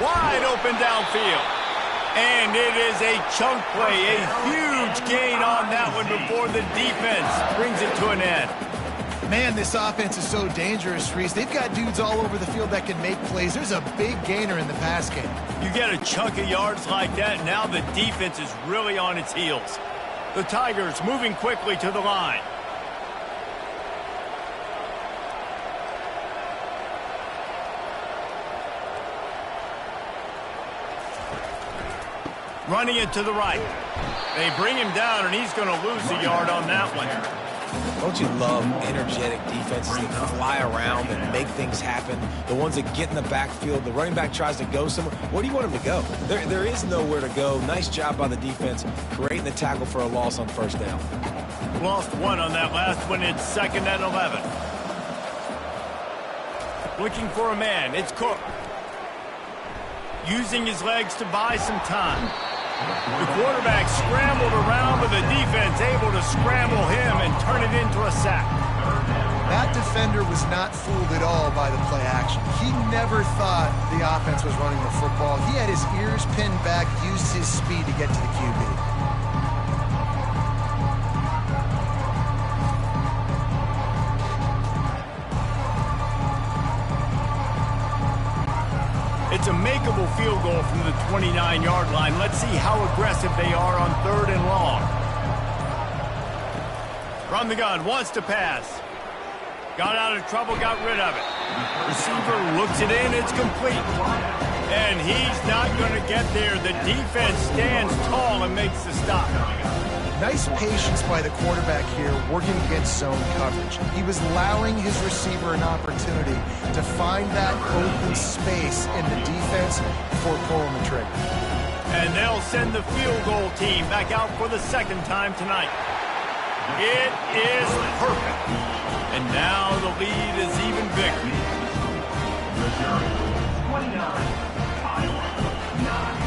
Wide open downfield. And it is a chunk play. A huge gain on that one before the defense brings it to an end. Man, this offense is so dangerous, Reese. They've got dudes all over the field that can make plays. There's a big gainer in the pass game. You get a chunk of yards like that, now the defense is really on its heels. The Tigers moving quickly to the line. Running it to the right. They bring him down, and he's going to lose a yard on that one. Don't you love energetic defenses that fly around and make things happen? The ones that get in the backfield, the running back tries to go somewhere. Where do you want him to go? There is nowhere to go. Nice job by the defense, creating the tackle for a loss on first down. Lost one on that last one. It's 2nd and 11. Looking for a man. It's Cook. Using his legs to buy some time. The quarterback scrambled around, but the defense able to scramble him and turn it into a sack. That defender was not fooled at all by the play action. He never thought the offense was running the football. He had his ears pinned back, used his speed to get to the QB. It's a makeable field goal from the 29-yard line. Let's see how aggressive they are on 3rd and long. From the gun, wants to pass. Got out of trouble, got rid of it. Receiver looks it in, it's complete. And he's not going to get there. The defense stands tall and makes the stop. Nice patience by the quarterback here, working against zone coverage. He was allowing his receiver an opportunity to find that open space in the defense before pulling the trigger. And they'll send the field goal team back out for the 2nd time tonight. It is perfect. And now the lead is even bigger. 29, Iowa, 9.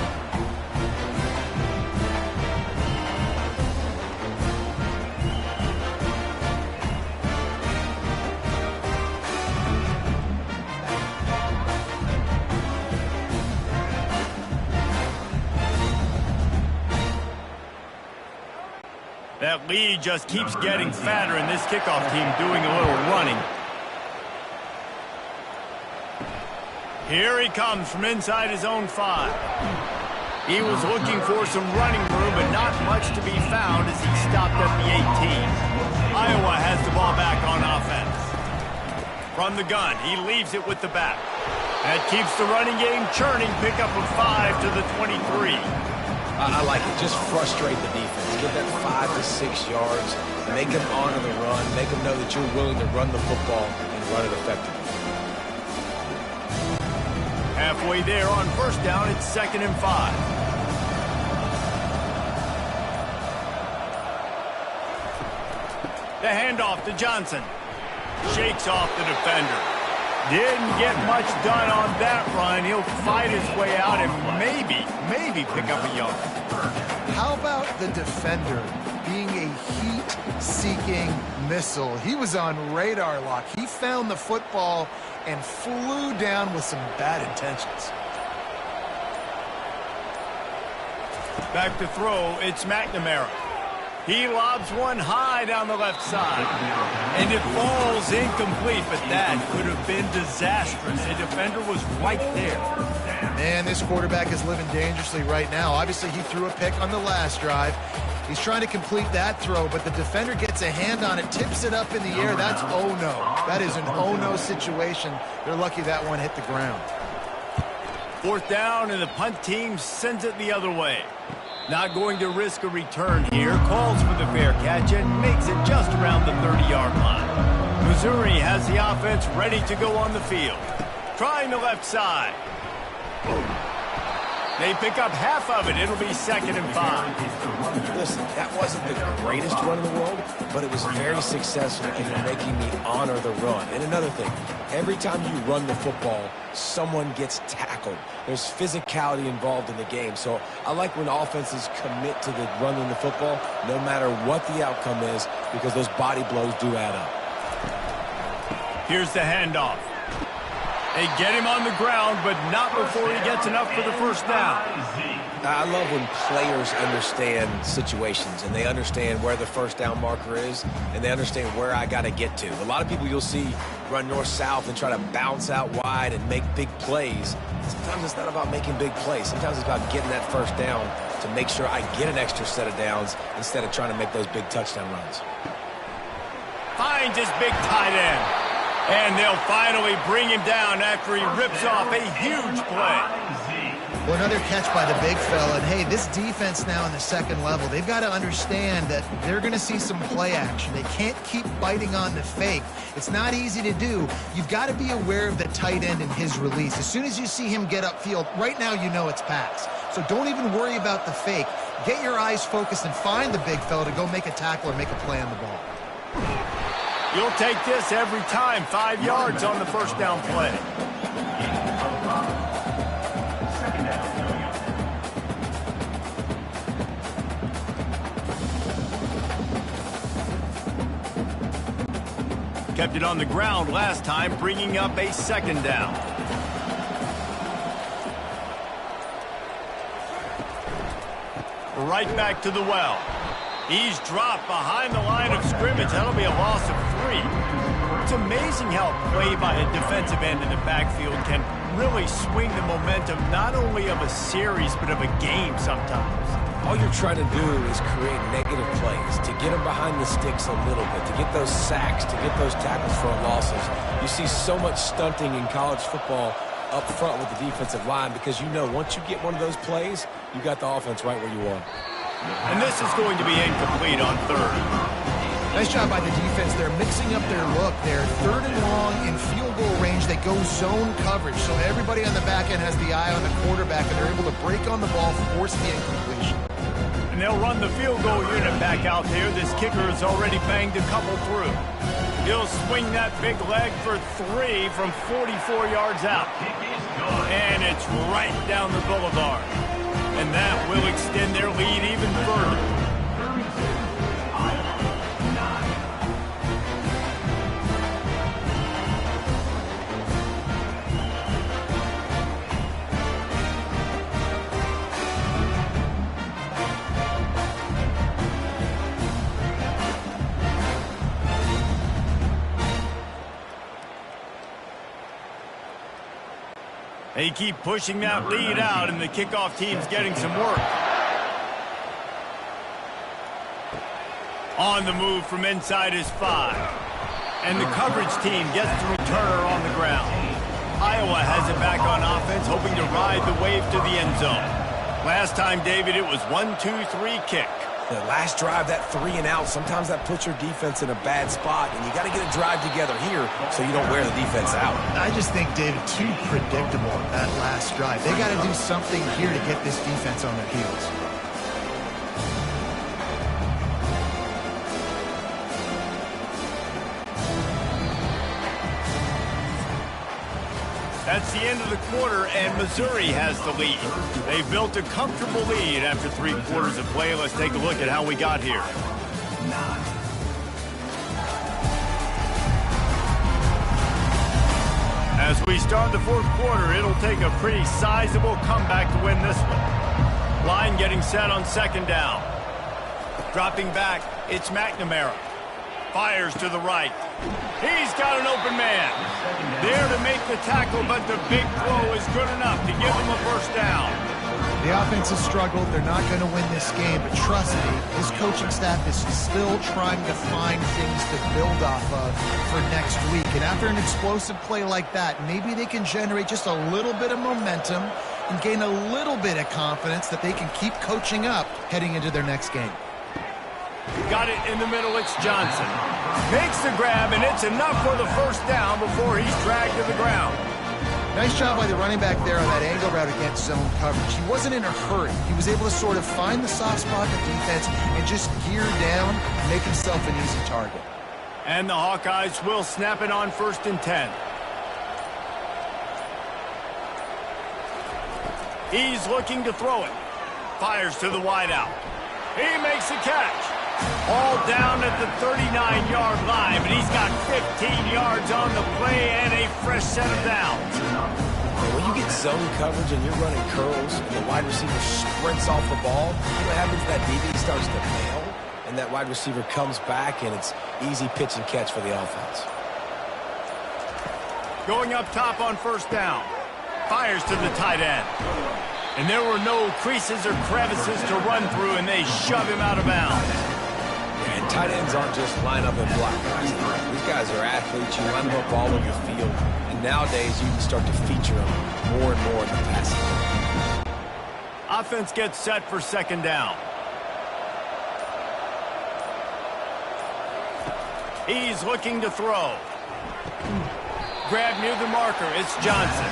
That lead just keeps getting fatter, and this kickoff team doing a little running. Here he comes from inside his own 5. He was looking for some running room, but not much to be found as he stopped at the 18. Iowa has the ball back on offense. From the gun, he leaves it with the back. That keeps the running game churning. Pickup of 5 to the 23. I like it. Just frustrate the defense. Get that 5 to 6 yards. Make them honor the run. Make them know that you're willing to run the football and run it effectively. Halfway there on first down, it's 2nd and 5. The handoff to Johnson. Shakes off the defender. Didn't get much done on that run. He'll fight his way out and maybe pick up a yard. How about the defender being a heat-seeking missile? He was on radar lock. He found the football and flew down with some bad intentions. Back to throw, it's McNamara. He lobs one high down the left side. And it falls incomplete, but that could have been disastrous. The defender was right there. Man, this quarterback is living dangerously right now. Obviously, he threw a pick on the last drive. He's trying to complete that throw, but the defender gets a hand on it, tips it up in the air. That's oh-no. That is an oh-no situation. They're lucky that one hit the ground. 4th down, and the punt team sends it the other way. Not going to risk a return here. Calls for the fair catch and makes it just around the 30-yard line. Missouri has the offense ready to go on the field. Trying the left side. They pick up half of it. It'll be 2nd and 5. Listen, that wasn't the greatest run in the world, but it was very successful in making me honor the run. And another thing, every time you run the football, someone gets tackled. There's physicality involved in the game. So I like when offenses commit to the running the football, no matter what the outcome is, because those body blows do add up. Here's the handoff. They get him on the ground, but not before he gets enough for the first down. I love when players understand situations and they understand where the first down marker is and they understand where I got to get to. A lot of people you'll see run north-south and try to bounce out wide and make big plays. Sometimes it's not about making big plays. Sometimes it's about getting that first down to make sure I get an extra set of downs instead of trying to make those big touchdown runs. Finds his big tight end. And they'll finally bring him down after he rips off a huge play. Well, another catch by the big fella. And, hey, this defense now in the second level, they've got to understand that they're going to see some play action. They can't keep biting on the fake. It's not easy to do. You've got to be aware of the tight end and his release. As soon as you see him get upfield, right now you know it's pass. So don't even worry about the fake. Get your eyes focused and find the big fella to go make a tackle or make a play on the ball. You'll take this every time. 5 yards on the first down play. Kept it on the ground last time, bringing up a 2nd down. Right back to the well. He's dropped behind the line of scrimmage. That'll be a loss of 3. It's amazing how a play by a defensive end in the backfield can really swing the momentum not only of a series but of a game sometimes. All you're trying to do is create negative plays, to get them behind the sticks a little bit, to get those sacks, to get those tackles for losses. You see so much stunting in college football up front with the defensive line because you know once you get one of those plays, you got the offense right where you want. And this is going to be incomplete on 3rd. Nice job by the defense. They're mixing up their look. They're 3rd and long in field goal range. They go zone coverage. So everybody on the back end has the eye on the quarterback, and they're able to break on the ball, force the incompletion. And they'll run the field goal unit back out there. This kicker has already banged a couple through. He'll swing that big leg for 3 from 44 yards out. And it's right down the boulevard. And that will extend their lead even further. They keep pushing that lead out, and the kickoff team's getting some work. On the move from inside his 5. And the coverage team gets the returner on the ground. Iowa has it back on offense, hoping to ride the wave to the end zone. Last time, David, it was 1-2-3 kick. The last drive, that 3 and out, sometimes that puts your defense in a bad spot, and you got to get a drive together here so you don't wear the defense out. I just think, David, too predictable that last drive. They got to do something here to get this defense on their heels. That's the end of the quarter, and Missouri has the lead. They've built a comfortable lead after 3 quarters of play. Let's take a look at how we got here. As we start the 4th quarter, it'll take a pretty sizable comeback to win this one. Line getting set on 2nd down. Dropping back, it's McNamara. Fires to the right. He's got an open man. There to make the tackle, but the big throw is good enough to give him a first down. The offense has struggled. They're not going to win this game, but trust me, this coaching staff is still trying to find things to build off of for next week. And after an explosive play like that, maybe they can generate just a little bit of momentum and gain a little bit of confidence that they can keep coaching up heading into their next game. Got it in the middle. It's Johnson. Makes the grab, and it's enough for the first down before he's dragged to the ground. Nice job by the running back there on that angle route against zone coverage. He wasn't in a hurry. He was able to sort of find the soft spot in the defense and just gear down and make himself an easy target. And the Hawkeyes will snap it on 1st and 10. He's looking to throw it. Fires to the wideout. He makes the catch. All down at the 39-yard line, but he's got 15 yards on the play and a fresh set of downs. When you get zone coverage and you're running curls and the wide receiver sprints off the ball, what happens? That DB starts to bail, and that wide receiver comes back, and it's easy pitch and catch for the offense. Going up top on 1st down. Fires to the tight end. And there were no creases or crevices to run through, and they shove him out of bounds. Yeah, and tight ends aren't just line up and block guys. These guys are athletes. You line them up all over the field. And nowadays, you can start to feature them more and more in the passing game. Offense gets set for 2nd down. He's looking to throw. Grab near the marker. It's Johnson.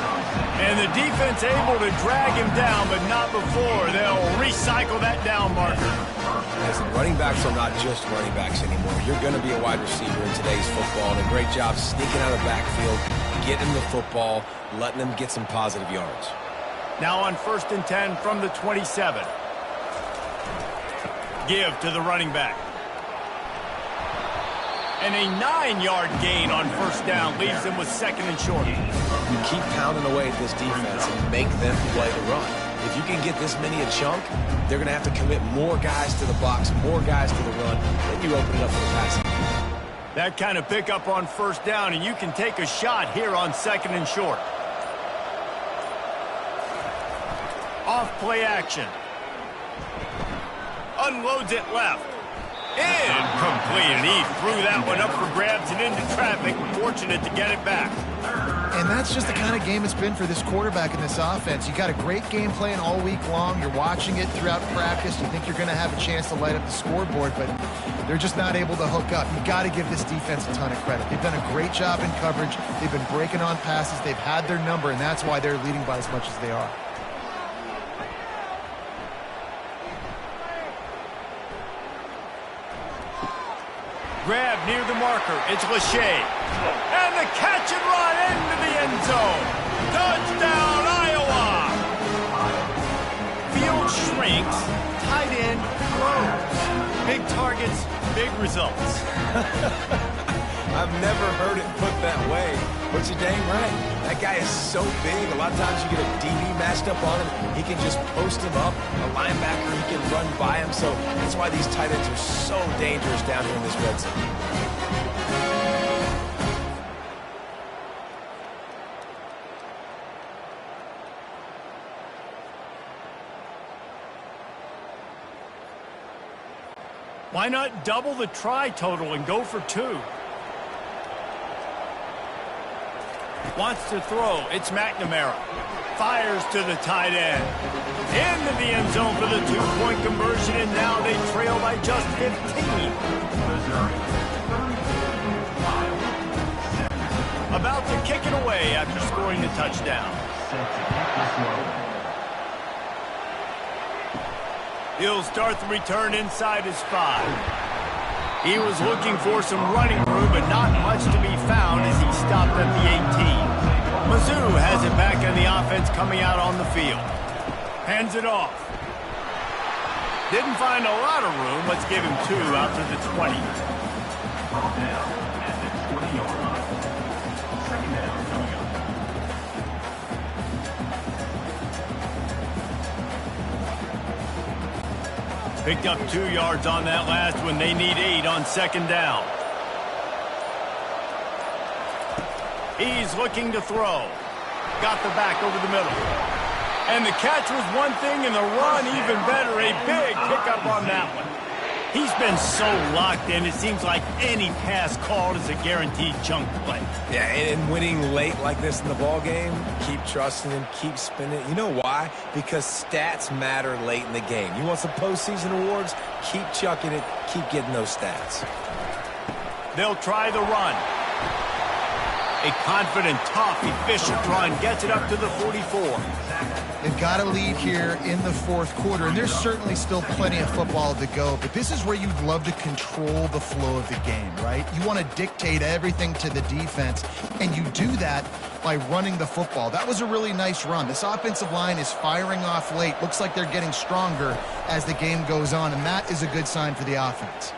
And the defense able to drag him down, but not before. They'll recycle that down marker. As running backs are not just running backs anymore. You're going to be a wide receiver in today's football. And a great job sneaking out of the backfield, getting the football, letting them get some positive yards. Now on 1st and 10 from the 27. Give to the running back. And a 9-yard gain on 1st down leaves them with 2nd and short. You keep pounding away at this defense and make them play the run. If you can get this many a chunk, they're going to have to commit more guys to the box, more guys to the run. Then you open it up for the passing. That kind of pickup on 1st down, and you can take a shot here on 2nd and short. Off play action. Unloads it left. Incomplete, and he threw that one up for grabs and into traffic. Fortunate to get it back. And that's just the kind of game it's been for this quarterback in this offense. You got a great game plan all week long. You're watching it throughout practice. You think you're going to have a chance to light up the scoreboard, but they're just not able to hook up. You got to give this defense a ton of credit. They've done a great job in coverage. They've been breaking on passes. They've had their number, and that's why they're leading by as much as they are. Grab near the marker. It's Lachey. And the catch and run into the end zone. Touchdown, Iowa! Field shrinks. Tight end grows. Big targets, big results. I've never heard it put that way, but you're dang right. That guy is so big. A lot of times you get a DB matched up on him. He can just post him up. A linebacker, he can run by him. So that's why these tight ends are so dangerous down here in this red zone. Why not double the try total and go for 2? Wants to throw. It's McNamara. Fires to the tight end. Into the end zone for the 2-point conversion, and now they trail by just 15. About to kick it away after scoring the touchdown. He'll start the return inside his 5. He was looking for some running room, but not much to be found as he stopped at the 18. Mizzou has it back on the offense coming out on the field. Hands it off. Didn't find a lot of room. Let's give him 2 out to the 20. Picked up 2 yards on that last one. They need 8 on 2nd down. He's looking to throw. Got the back over the middle. And the catch was one thing, and the run even better. A big pickup on that one. He's been so locked in, it seems like any pass called is a guaranteed chunk play. Yeah, and winning late like this in the ball game, keep trusting him, keep spinning. You know why? Because stats matter late in the game. You want some postseason awards? Keep chucking it, keep getting those stats. They'll try the run. A confident, tough, efficient run gets it up to the 44. They've got a lead here in the fourth quarter, and there's certainly still plenty of football to go, but this is where you'd love to control the flow of the game, right? You want to dictate everything to the defense, and you do that by running the football. That was a really nice run. This offensive line is firing off late. Looks like they're getting stronger as the game goes on, and that is a good sign for the offense.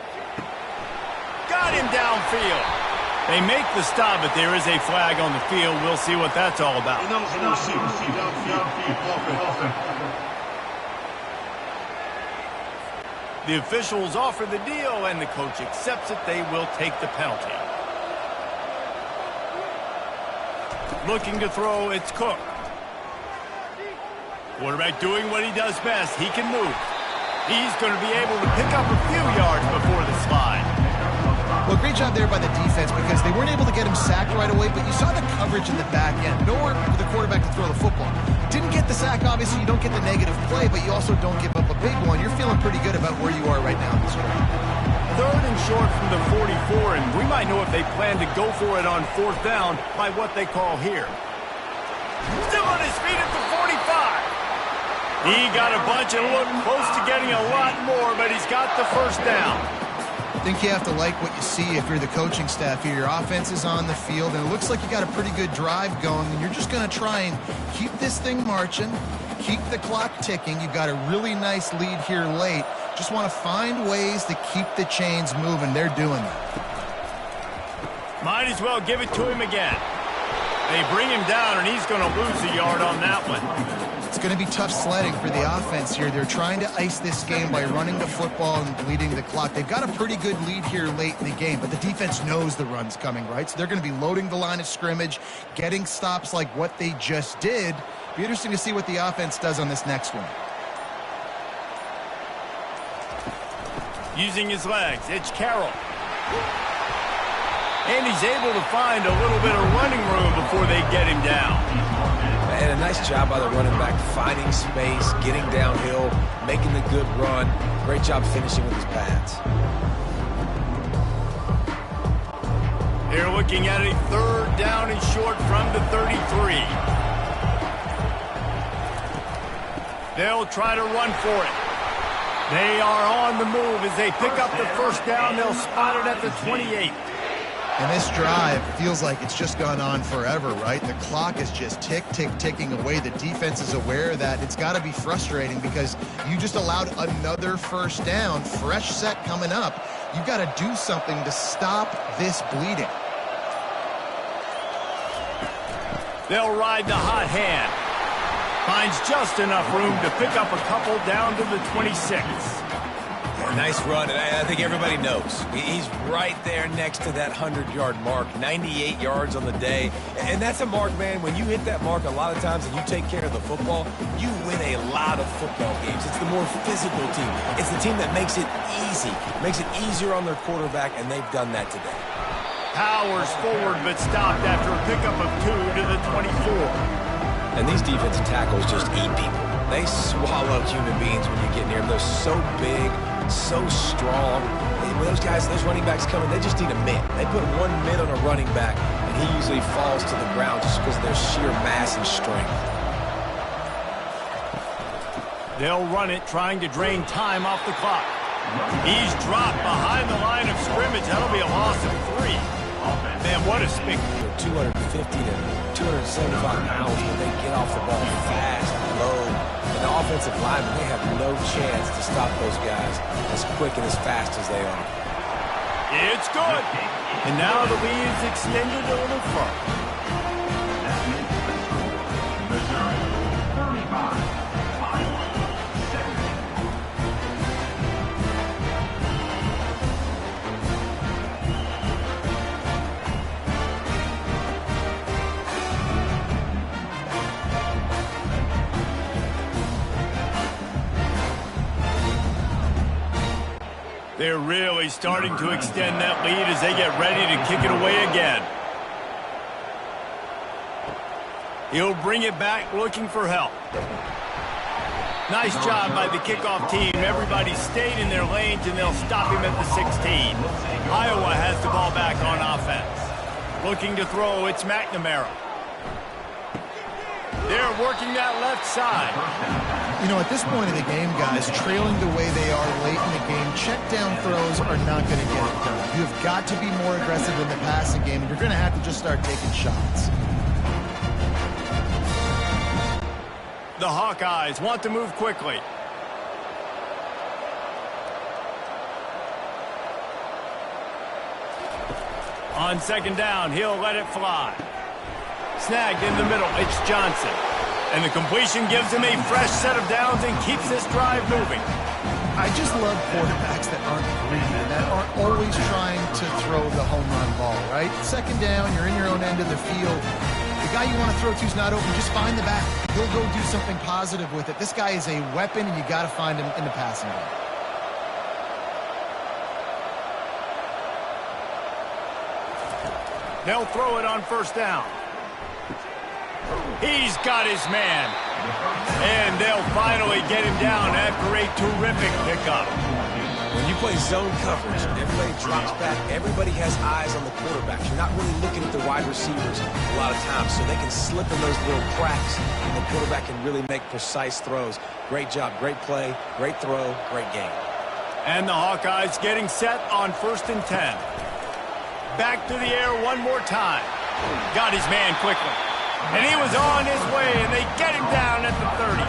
Got him downfield. They make the stop, but there is a flag on the field. We'll see what that's all about. The officials offer the deal, and the coach accepts it. They will take the penalty. Looking to throw, it's Cook. Quarterback doing what he does best. He can move. He's going to be able to pick up a few yards before the slide. Well, great job there by the defense because they weren't able to get him sacked right away, but you saw the coverage in the back end. Nowhere for the quarterback to throw the football. Didn't get the sack, obviously. You don't get the negative play, but you also don't give up a big one. You're feeling pretty good about where you are right now in this game. Third and short from the 44, and we might know if they plan to go for it on fourth down by what they call here. Still on his feet at the 45. He got a bunch and looked close to getting a lot more, but he's got the first down. I think you have to like what you see if you're the coaching staff here. Your offense is on the field, and it looks like you got a pretty good drive going, and you're just going to try and keep this thing marching, keep the clock ticking. You've got a really nice lead here late. Just want to find ways to keep the chains moving. They're doing that. Might as well give it to him again. They bring him down, and he's going to lose a yard on that one. It's going to be tough sledding for the offense here. They're trying to ice this game by running the football and bleeding the clock. They've got a pretty good lead here late in the game, but the defense knows the run's coming, right? So they're going to be loading the line of scrimmage, getting stops like what they just did. Be interesting to see what the offense does on this next one. Using his legs, it's Carroll. And he's able to find a little bit of running room before they get him down. And a nice job by the running back, finding space, getting downhill, making the good run. Great job finishing with his pads. They're looking at a third down and short from the 33. They'll try to run for it. They are on the move as they pick up the first down. They'll spot it at the 28. And this drive feels like it's just gone on forever, right? The clock is just ticking away. The defense is aware of that. It's got to be frustrating because you just allowed another first down, fresh set coming up. You've got to do something to stop this bleeding. They'll ride the hot hand. Finds just enough room to pick up a couple down to the 26. Nice run, and I think everybody knows. He's right there next to that 100-yard mark, 98 yards on the day. And that's a mark, man. When you hit that mark a lot of times and you take care of the football, you win a lot of football games. It's the more physical team. It's the team that makes it easy, makes it easier on their quarterback, and they've done that today. Powers forward, but stopped after a pickup of 2 to the 24. And these defensive tackles just eat people. They swallow human beings when you get near them. They're so big, so strong. When those guys, those running backs come in, they just need a mitt. They put 1 mitt on a running back, and he usually falls to the ground just because of their sheer mass and strength. They'll run it, trying to drain time off the clock. He's dropped behind the line of scrimmage. That'll be a loss of 3. Man, what a spin. 250 to 275 pounds, but they get off the ball fast, low. And the offensive linemen, they have no chance to stop those guys as quick and as fast as they are. It's good. And now the lead is extended a little further. They're really starting to extend that lead as they get ready to kick it away again. He'll bring it back looking for help. Nice job by the kickoff team. Everybody stayed in their lanes, and they'll stop him at the 16. Iowa has the ball back on offense. Looking to throw, it's McNamara. They're working that left side. You know, at this point of the game, guys, trailing the way they are late in the game, check down throws are not going to get it done. You've got to be more aggressive in the passing game, and you're going to have to just start taking shots. The Hawkeyes want to move quickly. On second down, he'll let it fly. Snagged in the middle, it's Johnson. And the completion gives him a fresh set of downs and keeps this drive moving. I just love quarterbacks that aren't greedy, that aren't always trying to throw the home run ball, right? Second down, you're in your own end of the field. The guy you want to throw to is not open. Just find the back. He'll go do something positive with it. This guy is a weapon, and you got to find him in the passing game. They'll throw it on first down. He's got his man. And they'll finally get him down after a terrific pickup. When you play zone coverage, everybody drops back. Everybody has eyes on the quarterback. You're not really looking at the wide receivers a lot of times, so they can slip in those little cracks, and the quarterback can really make precise throws. Great job, great play, great throw, great game. And the Hawkeyes getting set on 1st and 10. Back to the air one more time. Got his man quickly. And he was on his way, and they get him down at the 30.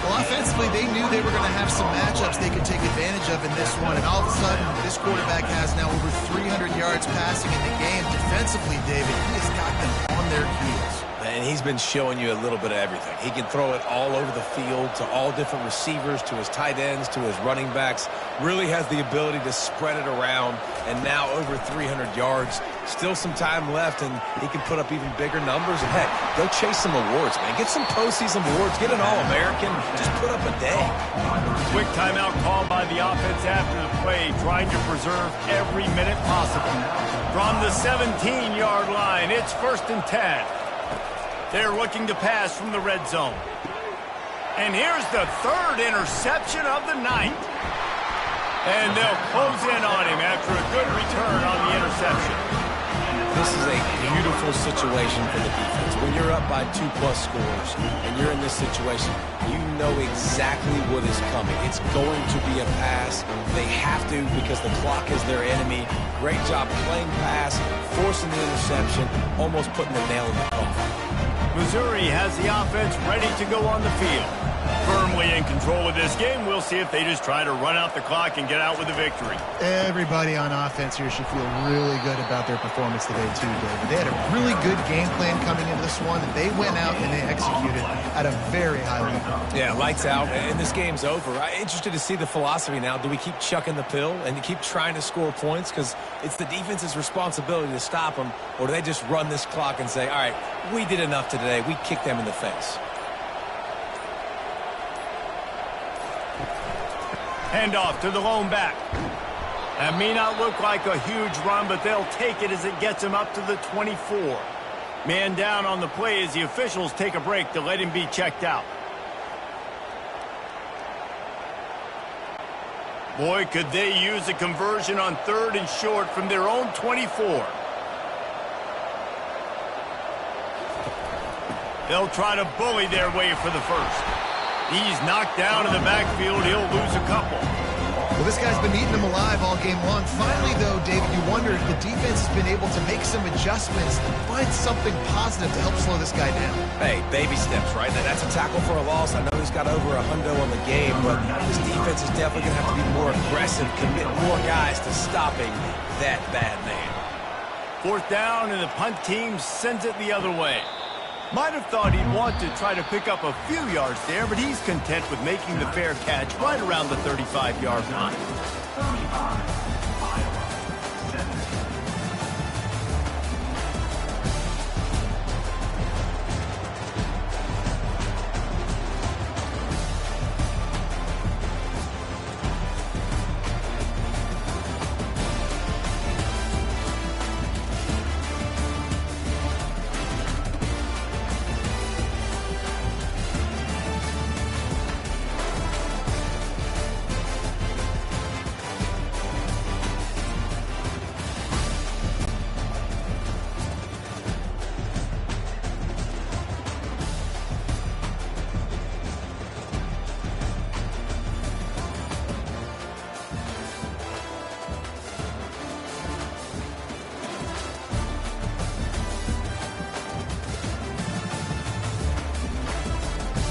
Well, offensively, they knew they were going to have some matchups they could take advantage of in this one. And all of a sudden, this quarterback has now over 300 yards passing in the game. Defensively, David, he has got them on their heels. And he's been showing you a little bit of everything. He can throw it all over the field to all different receivers, to his tight ends, to his running backs. Really has the ability to spread it around. And now over 300 yards. Still some time left, and he can put up even bigger numbers. And, heck, go chase some awards, man. Get some postseason awards. Get an All-American. Just put up a day. Quick timeout call by the offense after the play, trying to preserve every minute possible. From the 17-yard line, it's 1st and 10. They're looking to pass from the red zone. And here's the 3rd interception of the night. And they'll close in on him after a good return on the interception. This is a beautiful situation for the defense. When you're up by 2+ scores and you're in this situation, you know exactly what is coming. It's going to be a pass. They have to because the clock is their enemy. Great job playing pass, forcing the interception, almost putting the nail in the coffin. Missouri has the offense ready to go on the field. Firmly in control of this game. We'll see if they just try to run out the clock and get out with a victory. Everybody on offense here should feel really good about their performance today, too, David. They had a really good game plan coming into this one, and they went out and they executed at a very high level. Yeah, lights out, and this game's over. I'm interested to see the philosophy now. Do we keep chucking the pill and keep trying to score points because it's the defense's responsibility to stop them, or do they just run this clock and say, all right, we did enough today. We kicked them in the face. Handoff to the lone back. That may not look like a huge run, but they'll take it as it gets him up to the 24. Man down on the play as the officials take a break to let him be checked out. Boy, could they use a conversion on 3rd and short from their own 24. They'll try to bully their way for the first. He's knocked down in the backfield. He'll lose a couple. Well, this guy's been eating them alive all game long. Finally, though, David, you wonder if the defense has been able to make some adjustments, find something positive to help slow this guy down. Hey, baby steps, right? That's a tackle for a loss. I know he's got over $100 on the game, but this defense is definitely going to have to be more aggressive, commit more guys to stopping that bad man. 4th down, and the punt team sends it the other way. Might have thought he'd want to try to pick up a few yards there, but he's content with making the fair catch right around the 35-yard line.